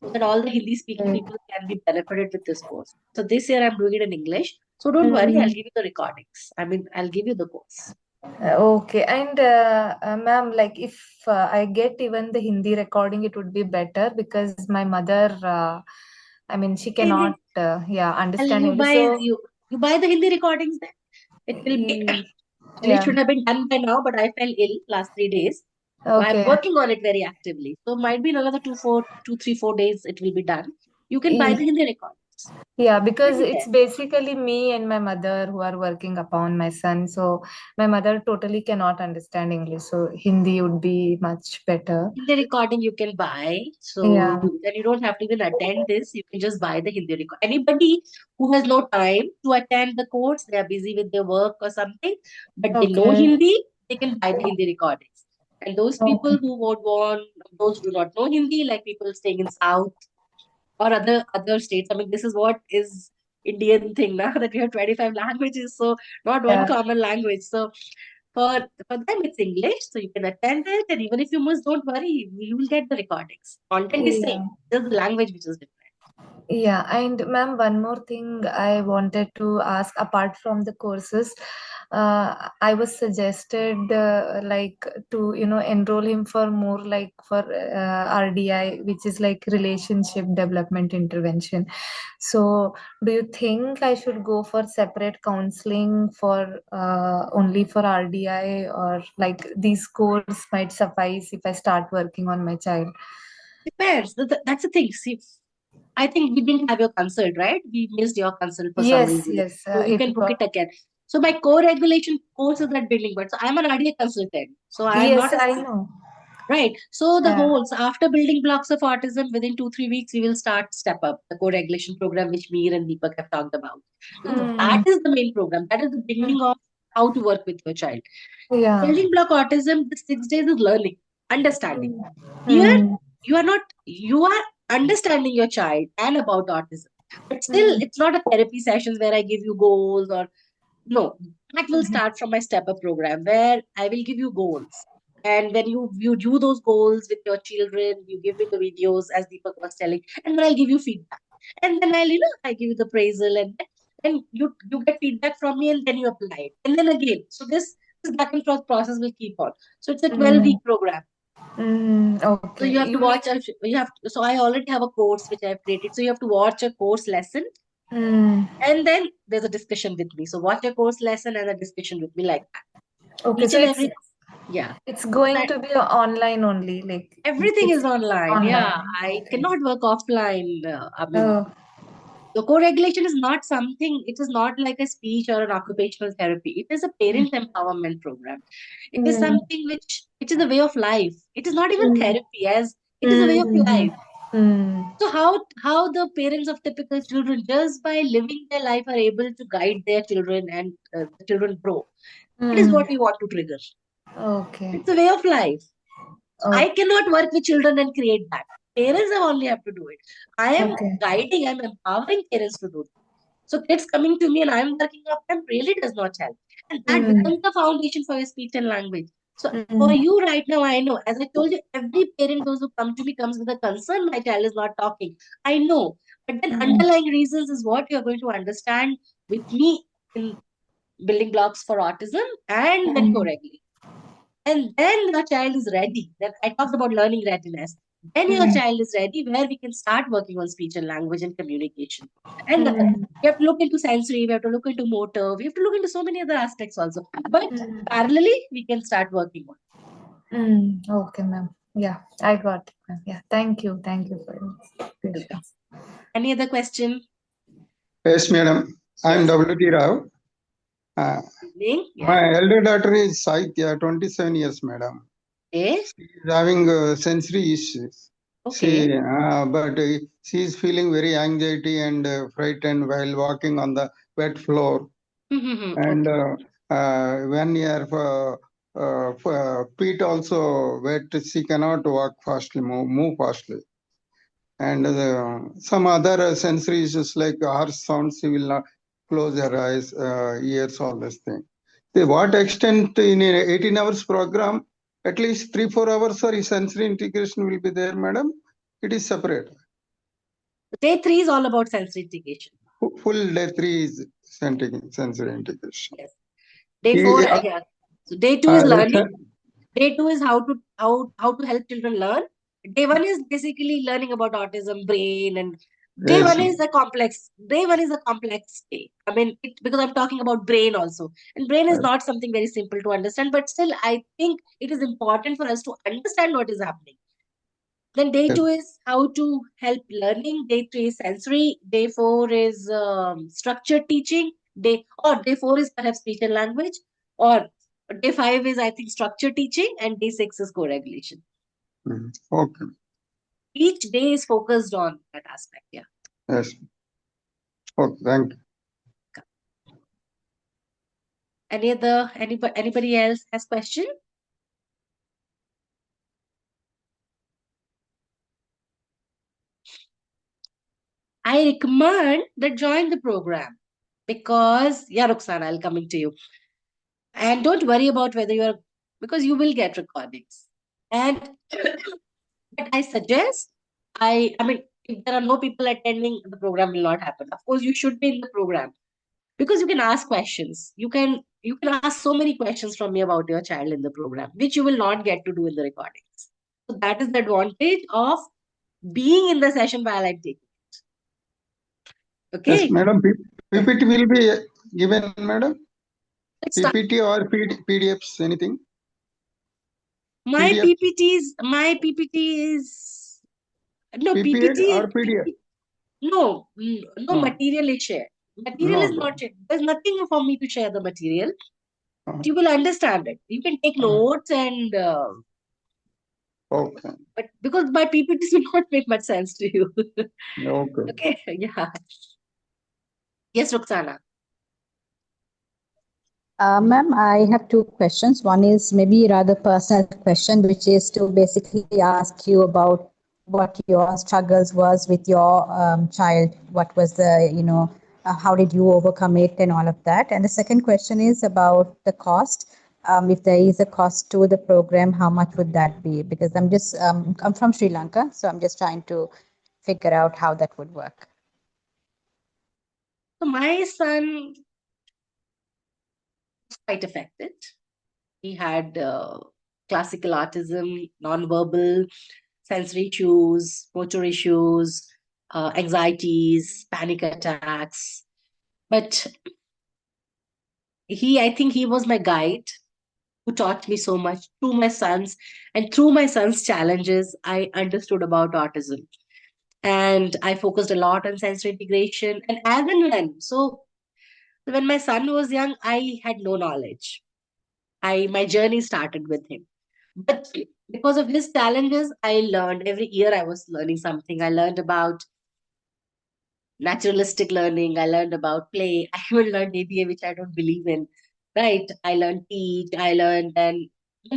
so that all the Hindi speaking people can be benefited with this course. So this year I'm doing it in English. So don't worry, I'll give you the recordings. I mean, I'll give you the course. Okay, and ma'am, like if I get even the Hindi recording, it would be better because my mother, I mean, she cannot, understand You English. buy So, you buy the Hindi recordings then. It will be actually it yeah, should have been done by now, but I fell ill last 3 days. So I'm okay. working on it very actively. So might be in another 3, 4 days it will be done. You can buy Ye- the Hindi recordings. Yeah, because Already it's there. basically me and my mother who are working upon my son. So my mother totally cannot understand English. So Hindi would be much better. Hindi recording you can buy. So Yeah. then you don't have to even attend this. You can just buy the Hindi record. Anybody who has no time to attend the course, they are busy with their work or something, but they know Okay. Hindi, they can buy the Hindi recordings. And those people Okay. who would want, those who do not know Hindi, like people staying in South or other states. I mean, this is what is Indian thing now that we have 25 languages, so not one Yeah. common language. So for them it's English, so you can attend it, and even if you miss, don't worry, you will get the recordings. Content is same, Yeah. just the language which is different. Yeah, and ma'am, one more thing I wanted to ask apart from the courses, I was suggested like to enroll him for more like for RDI, which is like relationship development intervention. So, do you think I should go for separate counseling for only for RDI, or like these course might suffice if I start working on my child? Depends. That's the thing. See, I think we didn't have your consult, right? We missed your consult for some Yes, reason. yes, So you it can book was. it again. So my co-regulation course is at building, but so I'm an RDA consultant. So I am Yes, not a I know. right. So the Yeah. whole so after building blocks of autism, within 2, 3 weeks, we will start Step Up, the co-regulation program which Meer and Deepak have talked about. So that Mm, is the main program. That is the beginning of how to work with your child. yeah. Building block autism, the 6 days is learning, understanding. Here, Mm, you are understanding your child and about autism. But still, mm, it's not a therapy sessions where I give you goals or no. That will mhm. start from my Step Up program where I will give you goals. And when you do those goals with your children, you give me the videos as Deepak was telling, and then I'll give you feedback. And then I give you the appraisal and then you get feedback from me and then you apply it. And then again. So this back and forth process will keep on. So it's a 12-week Mm, program. So okay. you have to You mean, watch so I already have a course which I've created. So you have to watch a course lesson mm, and then there's a discussion with me. So watch a course lesson and a discussion with me like that. okay, Each so and it's every yeah. it's So going that to be online only, like everything it's is online. online. Yeah, I Okay. cannot work offline. I mean, Oh, the co-regulation is not something. It is not like a speech or an occupational therapy. It is a mm, parent empowerment program. It is mm, something which is a way of life. It is not even mm, therapy, as it is a way of mm, life. So how the parents of typical children, just by living their life, are able to guide their children and the children grow. That is what we want to trigger. Okay. It's a way of life. So I Okay. cannot work with children and create that. Parents have only have to do it. I am Okay. guiding, I'm empowering parents to do it. So kids coming to me and I'm working up them really does not help. And that becomes the foundation for your speech and language. So for you right now, I know, as I told you, every parent, those who come to me, comes with a concern, my child is not talking. I know. But then underlying reasons is what you're going to understand with me in building blocks for autism and then co-regulation. And then your child is ready. Then I talked about learning readiness. Then your child is ready where we can start working on speech and language and communication. And we have to look into sensory, we have to look into motor, we have to look into so many other aspects also. But parallelly, we can start working on. Okay, ma'am. Yeah, I got it, ma'am. Yeah, thank you. Thank you for your patience. Any other question? Yes, madam. I'm Yes. W.T. Rao. Evening. Yeah. My elder daughter is Saitya, 27 years, madam. Okay. She is having sensory issues. Okay. But she is feeling very anxiety and frightened while walking on the wet floor. And Okay. 1 year feet also wet. She cannot walk fastly, move fastly. And some other sensory issues like harsh sounds, she will not close her eyes, ears, all this thing. To what extent in a 18 hours program, at least 3-4 hours or sensory integration will be there, madam? It is separate. Day 3 is all about sensory integration. Full day 3 is sensory integration. Yes. Day 4, yeah. So day 2 is learning. Day 2 is how to help children learn. Day 1 is basically learning about autism, brain, and day 1 is a complex. Day 1 is a complex day. I mean, because I'm talking about brain also, and brain is not something very simple to understand. But still, I think it is important for us to understand what is happening. Then day 2 is how to help learning. Day 3 is sensory. Day 4 is structured teaching. Day 4 is perhaps speech and language. Or day 5 is, I think, structured teaching, and day 6 is co-regulation. Okay. Each day is focused on that aspect. Yeah. Yes. Okay. Thank you. Anybody else has question? I recommend that join the program because, yeah, Roxana, I'll coming to you. And don't worry about whether because you will get recordings. And but I suggest, I mean, if there are no people attending, the program will not happen. Of course, you should be in the program because you can ask questions. You can ask so many questions from me about your child in the program, which you will not get to do in the recordings. So that is the advantage of being in the session while I'm taking. Okay. Yes, madam. PPT will be given, madam. PPT or PDFs, anything? My PDF? PPT is no PPT PPT. or PDF? No material is shared. Material is not shared. There's nothing for me to share the material. You will understand it. You can take notes and. Okay. But because my PPTs will not make much sense to you. Okay. Okay. Yeah. Yes, Roxana. Ma'am, I have two questions. One is maybe rather personal question, which is to basically ask you about what your struggles was with your child. What was the, how did you overcome it and all of that? And the second question is about the cost. If there is a cost to the program, how much would that be? Because I'm from Sri Lanka, so I'm just trying to figure out how that would work. So my son was quite affected. He had classical autism, nonverbal, sensory issues, motor issues, anxieties, panic attacks. But I think he was my guide who taught me so much through my sons. And through my son's challenges, I understood about autism. And I focused a lot on sensory integration. And as and when my son was young, I had no knowledge. My journey started with him. But because of his challenges, I learned every year I was learning something. I learned about naturalistic learning. I learned about play. I even learned ABA, which I don't believe in. Right? I learned teach. I learned, and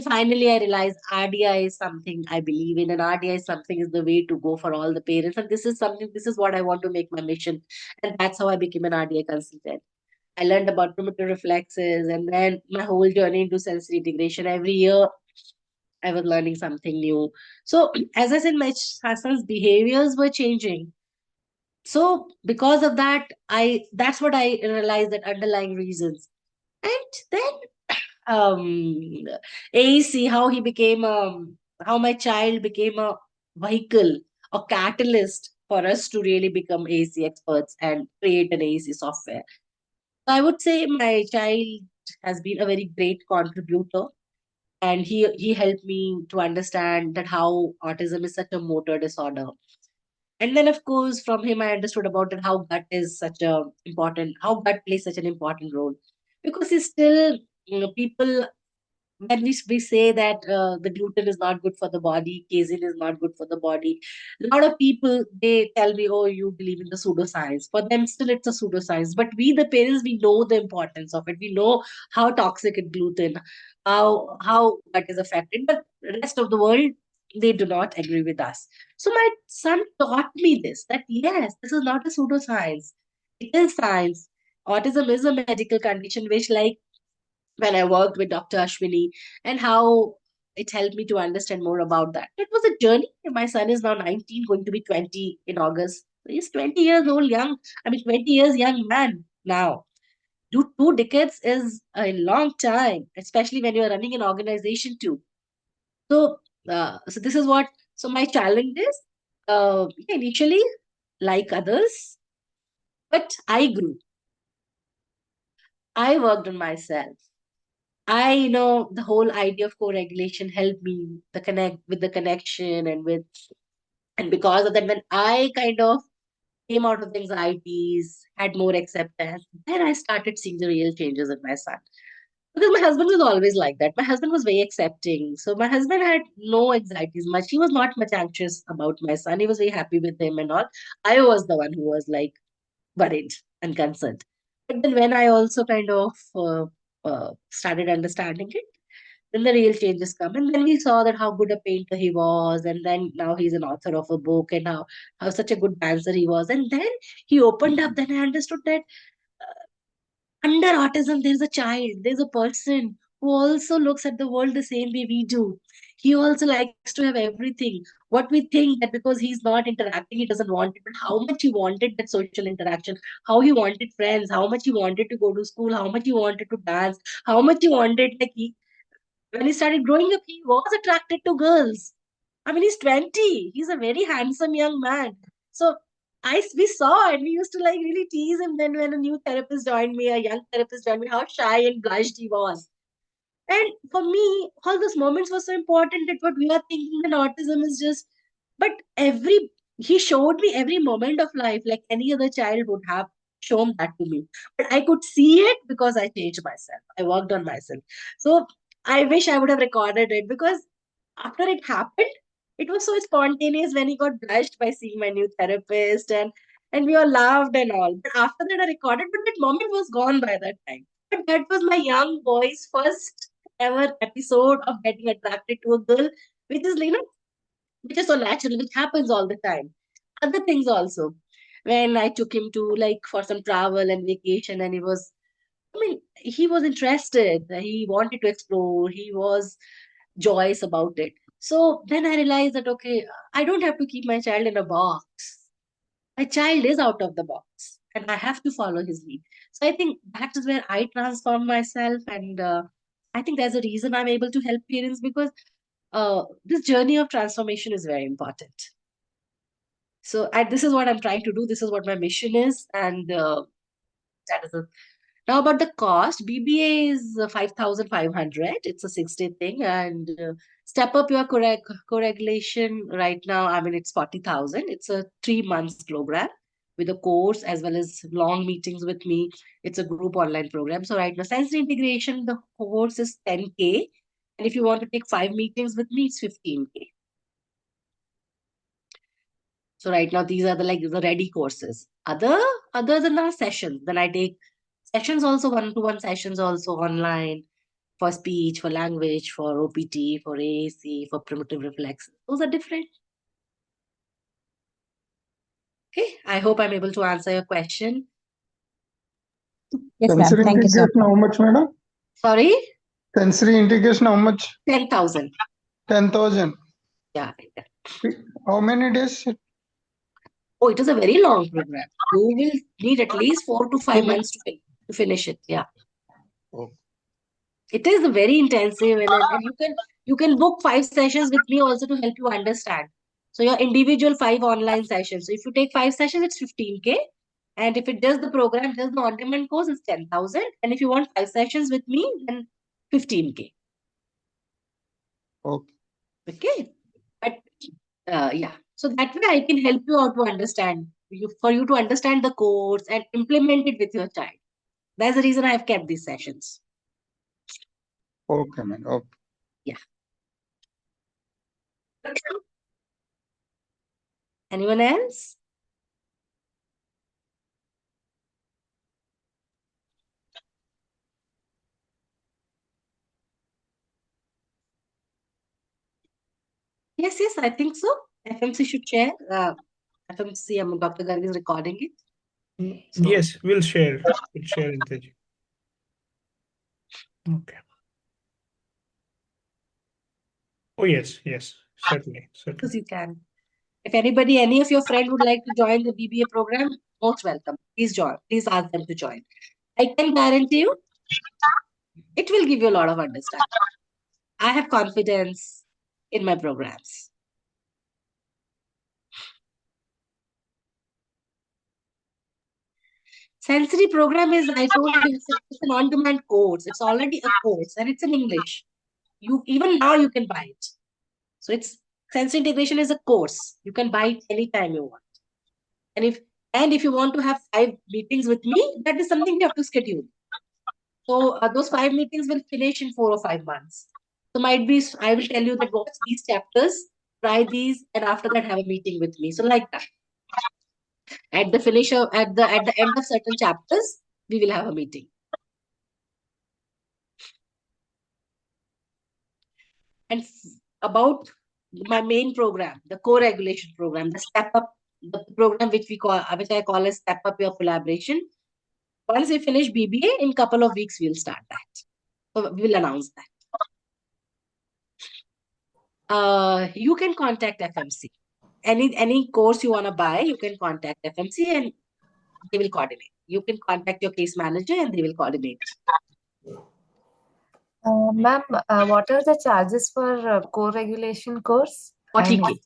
finally I realized RDI is something I believe in, and RDI is something is the way to go for all the parents. And this is something. This is what I want to make my mission, and that's how I became an RDI consultant. I learned about primitive reflexes, and then my whole journey into sensory integration. Every year I was learning something new. So as I said, my son's behaviors were changing. So because of that, that's what I realized, that underlying reasons. And then AEC, how he became how my child became a vehicle, a catalyst for us to really become AEC experts and create an AEC software. So I would say my child has been a very great contributor, and he helped me to understand that how autism is such a motor disorder. And then, of course, from him, I understood about it, how gut is such a important, how gut plays such an important role, because he's still, people, when we say that the gluten is not good for the body, casein is not good for the body, a lot of people, they tell me, oh, you believe in the pseudoscience. For them, still it's a pseudoscience. But we, the parents, we know the importance of it. We know how toxic is gluten, how that is affected. But the rest of the world, they do not agree with us. So my son taught me this, that yes, this is not a pseudoscience. It is science. Autism is a medical condition which, like, when I worked with Dr. Ashwini, and how it helped me to understand more about that. It was a journey. My son is now 19, going to be 20 in August. He's 20 years old, young. I mean, 20 years young man now. Two decades is a long time, especially when you're running an organization too. So, so this is what. So my challenge is, initially like others, but I grew. I worked on myself. I know the whole idea of co-regulation helped me the connect with the connection, and with, and because of that, when I kind of came out of the anxieties, had more acceptance, then I started seeing the real changes in my son. Because my husband was always like that. My husband was very accepting. So my husband had no anxieties much. He was not much anxious about my son. He was very happy with him and all. I was the one who was like worried and concerned. But then when I also kind of started understanding it, then the real changes come. And then we saw that how good a painter he was, and then now he's an author of a book, and how such a good dancer he was. And then he opened up, then I understood that under autism, there's a child, there's a person who also looks at the world the same way we do. He also likes to have everything. What we think that because he's not interacting, he doesn't want it, but how much he wanted that social interaction, how he wanted friends, how much he wanted to go to school, how much he wanted to dance, how much he wanted, like, when he started growing up, he was attracted to girls. I mean, he's 20. He's a very handsome young man. So we saw it. We used to like really tease him. Then when a new therapist joined me, a young therapist joined me, how shy and blushed he was. And for me, all those moments were so important, that what we are thinking that autism is just, but he showed me every moment of life like any other child would have shown that to me. But I could see it because I changed myself. I worked on myself. So I wish I would have recorded it, because after it happened, it was so spontaneous when he got blushed by seeing my new therapist, and we all laughed and all. But after that, I recorded, but that moment was gone by that time. But that was my young boy's first ever episode of getting attracted to a girl, which is, which is so natural, which happens all the time. Other things also. When I took him to, like, for some travel and vacation, and I mean, he was interested. He wanted to explore. He was joyous about it. So then I realized that, okay, I don't have to keep my child in a box. My child is out of the box, and I have to follow his lead. So I think that is where I transform myself, and I think there's a reason I'm able to help parents, because this journey of transformation is very important. So this is what I'm trying to do. This is what my mission is, and that is a now about the cost, BBA is 5,500. It's a 6-day thing. And step up your co-regulation right now. I mean, it's 40,000. It's a 3 months program with a course as well as long meetings with me. It's a group online program. So right now, sensory integration, the course is 10K. And if you want to take 5 meetings with me, it's 15K. So right now, these are the ready courses. Other than our sessions, then I take sessions also, one-to-one sessions also online for speech, for language, for OPT, for AAC, for primitive reflexes. Those are different. Okay, I hope I'm able to answer your question. Yes, ma'am. Sensory Thank you so integration, much. how much, madam? Sorry? Sensory integration, how much? 10,000. 10,000. Yeah. How many days? Oh, it is a very long program. You will need at least 4 to 5 months to finish it. Yeah. Oh. It is very intensive, and you can book 5 sessions with me also to help you understand. So your individual 5 online sessions. So if you take 5 sessions, it's 15K. And if it does the program, does the on-demand course, it's 10,000. And if you want 5 sessions with me, then 15K. Okay. Okay. But yeah. So that way I can help you out to understand for you to understand the course and implement it with your child. That's the reason I've kept these sessions. Okay, man. Okay. Yeah. Anyone else? Yes, I think so. FMC should share. FMC, Dr. Garg is recording it. So, Yes, we'll share. We'll share in the. Okay. Oh, yes, certainly. because you can. If any of your friend would like to join the BBA program, most welcome. Please join. Please ask them to join. I can guarantee you, it will give you a lot of understanding. I have confidence in my programs. Sensory program is, I told you, it's an on-demand course. It's already a course and it's in English. Even now you can buy it. So sensory integration is a course. You can buy it anytime you want. And if you want to have 5 meetings with me, that is something you have to schedule. So those 5 meetings will finish in 4 or 5 months. So I will tell you that watch these chapters, try these, and after that have a meeting with me. So like that. At the end of certain chapters, we will have a meeting. And about my main program, the co-regulation program, the step up, the program which I call as step up your collaboration. Once we finish BBA, in couple of weeks we'll start that. So we will announce that. You can contact FMC. Any course you want to buy, you can contact FMC and they will coordinate. You can contact your case manager and they will coordinate. Ma'am, what are the charges for co-regulation course? 40K.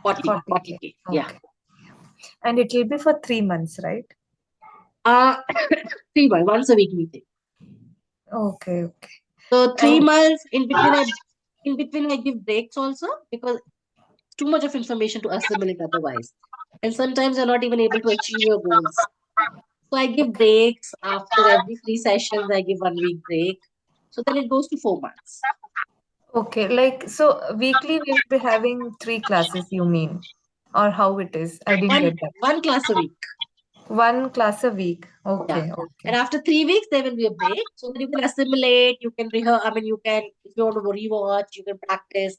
40K. 40K. Yeah. Okay. And it will be for 3 months, right? 3 months, once a week meeting. Okay. So 3 months in between I give breaks also because it's too much of information to assimilate otherwise. And sometimes you're not even able to achieve your goals. So I give breaks after every 3 sessions. I give 1 week break. So then it goes to 4 months. Okay, so weekly we'll be having 3 classes, you mean? Or how it is? I didn't get that. 1 class a week. 1 class a week. Okay. Yeah. And after 3 weeks, there will be a break. So that you can assimilate, you can rehearse. You can, if you want to rewatch, you can practice.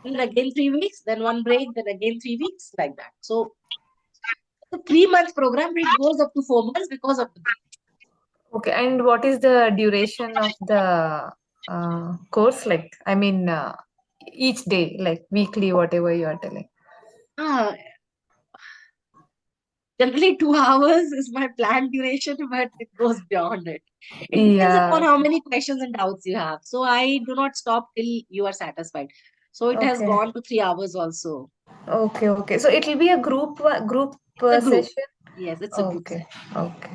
And then again 3 weeks, then 1 break, then again 3 weeks, like that. So the 3 months program, it goes up to 4 months because of the break. Okay, and what is the duration of the course? Each day, like weekly, whatever you are telling. Generally 2 hours is my planned duration, but it goes beyond it. It depends upon how many questions and doubts you have. So I do not stop till you are satisfied. So it has gone to 3 hours also. Okay. So it will be a group session? Yes, it's a group session. Okay.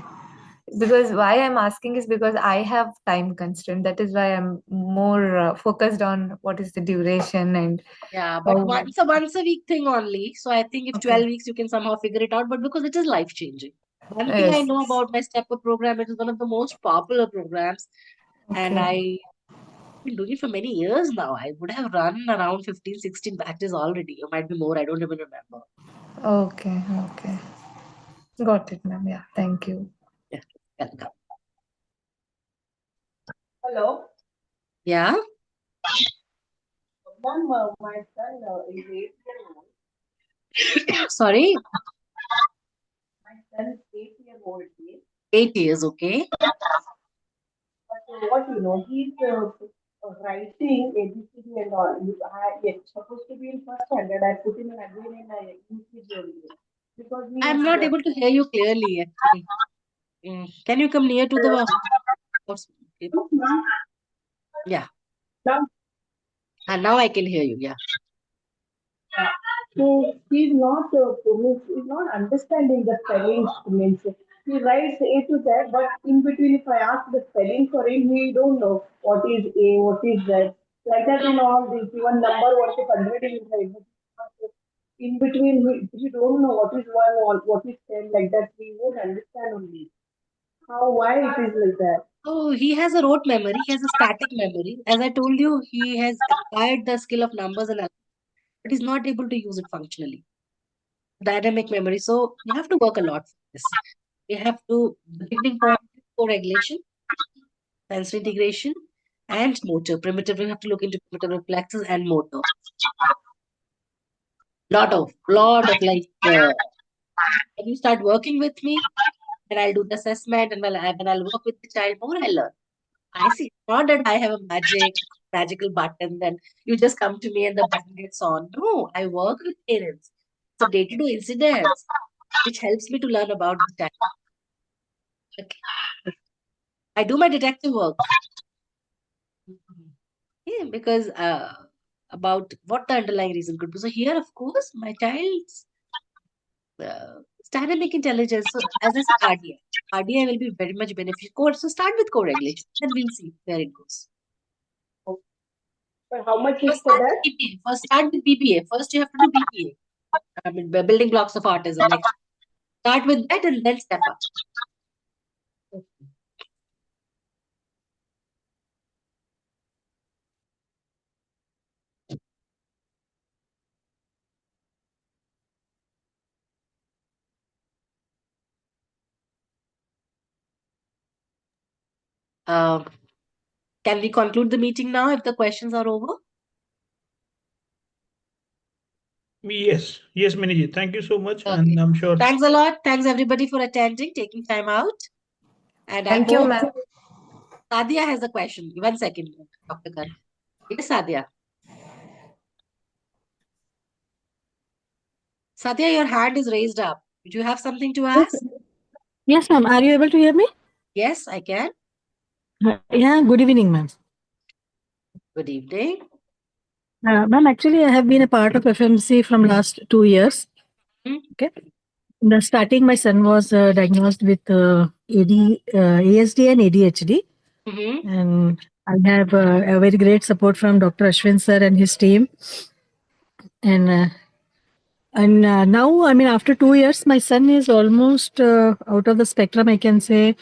Because why I'm asking is because I have time constraint. That is why I'm more focused on what is the duration and. Yeah, but once a week thing only. So I think if 12 weeks you can somehow figure it out. But because it is life changing. One thing I know about my Step Up program, it is one of the most popular programs, and I been doing it for many years now. I would have run around 15, 16 batches already. Or might be more. I don't even remember. Okay, okay. Got it, ma'am. Yeah, thank you. Yeah, welcome. Hello, Yeah. ma'am. My son is 8 years old. Sorry. My son is 8 years old. 8 years. Okay. But what he's writing ABCD and all. It's supposed to be in first standard. I put him in again in UKG only because he I'm has. not able to hear you clearly, actually. Can you come near to the yeah. Now, And now I can hear you. Yeah. so he's not understanding the spellings. Means he writes A to Z, but in between, if I ask the spelling for him, he don't know what is A, what is Z. Like that in all this, even number what is 100 is right. But in between, he don't know what is one or what is 10. Like that, he won't understand only why it is like that. So he has a rote memory. He has a static memory. As I told you, he has acquired the skill of numbers and but he's not able to use it functionally. Dynamic memory. So you have to work a lot for this. We have to, the beginning point is co-regulation, sensory integration, and motor. Primitive, we have to look into primitive reflexes and motor. Lot of like, when you start working with me, then I'll do the assessment, and when I'll work with the child more, I learn. I see. Not that I have a magical button, then you just come to me and the button gets on. No, I work with parents. So day-to-day incidents, which helps me to learn about the child. Okay. I do my detective work. Yeah, because about what the underlying reason could be. So here, of course, my child's dynamic intelligence. So as I said, RDI. RDI will be very much beneficial. So start with co-regulation, then we'll see where it goes. But how much is First for start that? with BBA. First start with BBA. First you have to do BBA. I mean, building blocks of autism. Like start with that and then step up. Uh, can we conclude the meeting now if the questions are over? Yes, yes, Miniji. Thank you so much, Okay. and I'm sure. Thanks a lot. Thanks everybody for attending, taking time out. And Thank I you, hope ma'am. Sadia has a question. 1 second, Dr. Kar. Yes, Sadia. Sadia, your hand is raised up. Do you have something to ask? Yes, ma'am. Are you able to hear me? Yes, I can. Yeah, good evening, ma'am. Good evening. Ma'am, actually, I have been a part of FMC from last 2 years. Okay. In the starting, my son was diagnosed with ASD and ADHD. And I have a very great support from Dr. Ashwin sir and his team. And now, I mean, after 2 years, my son is almost out of the spectrum, I can say.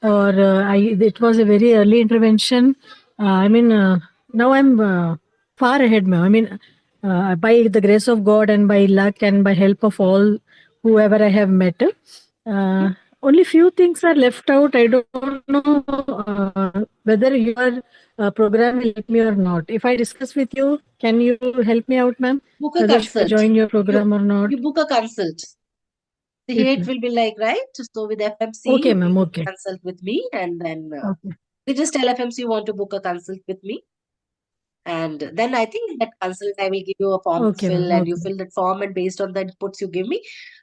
Or it was a very early intervention. Now I'm far ahead, ma'am. I mean, by the grace of God and by luck and by help of all whoever I have met, only few things are left out. I don't know whether your program will help me or not. If I discuss with you, can you help me out, ma'am? Book a Whether should I consult. join your program or not? You book a consult. So here it will be like, right? So with FMC, Okay, ma'am. you Okay. consult with me, and then Okay. you just tell FMC you want to book a consult with me. And then I think in that consult, I will give you a form to Okay, fill, ma'am. and you Okay. fill that form, and based on the inputs you give me,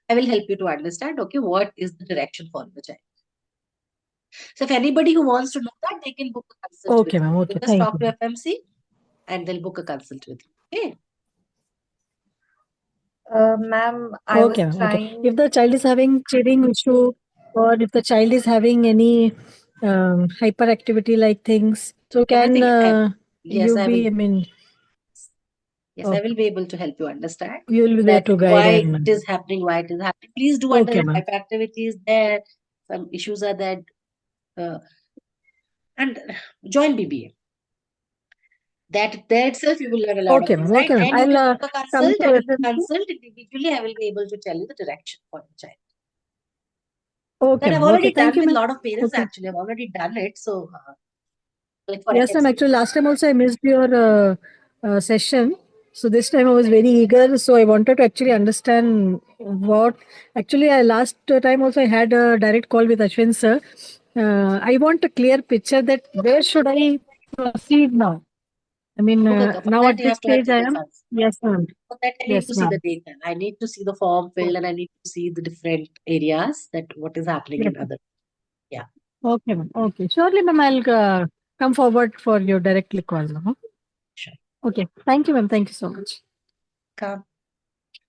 I will help you to understand, okay, what is the direction for the child. So if anybody who wants to know that, they can book a consult Okay, with ma'am. you. Okay. You just Thank talk you. to FMC, and they'll book a consult with you. Okay. Ma'am, I was Okay, ma'am. Okay. trying. If the child is having cheating issue, or if the child is having any hyperactivity like things, so can Everything. Yes, you I be? will. I mean, Yes, I will be able to help you understand you will be there that to guide why and. it is happening, why it is happening. Please do Okay, understand ma'am. hyperactivity is there, some issues are there, and join BBA. That there itself you will learn a lot of Okay, things, ma'am. right? Okay, ma'am. And you I'll can book a come consult, to and if you FMC. consult individually, I will be able to tell you the direction for the child. Okay, That I've ma'am. already Okay, thank done you, with a ma'am. lot of parents, Okay. actually. I've already done it. So, like for Yes, ma'am. FMC. Actually, last time also I missed your session. So this time I was very eager. So I wanted to actually understand what. Actually, I last time also I had a direct call with Ashwin sir. I want a clear picture that where should I proceed now? I mean, Okay, for now that at you this have to have stage I details am. answer. Yes, ma'am. For that, I need Yes, to see the ma'am. data. I need to see the form filled, and I need to see the different areas that what is happening Yes. in other. Yeah. Okay, ma'am. Okay. Surely, ma'am, I'll come forward for your directly call. Huh? Sure. Okay. Thank you, ma'am. Thank you so much. Come.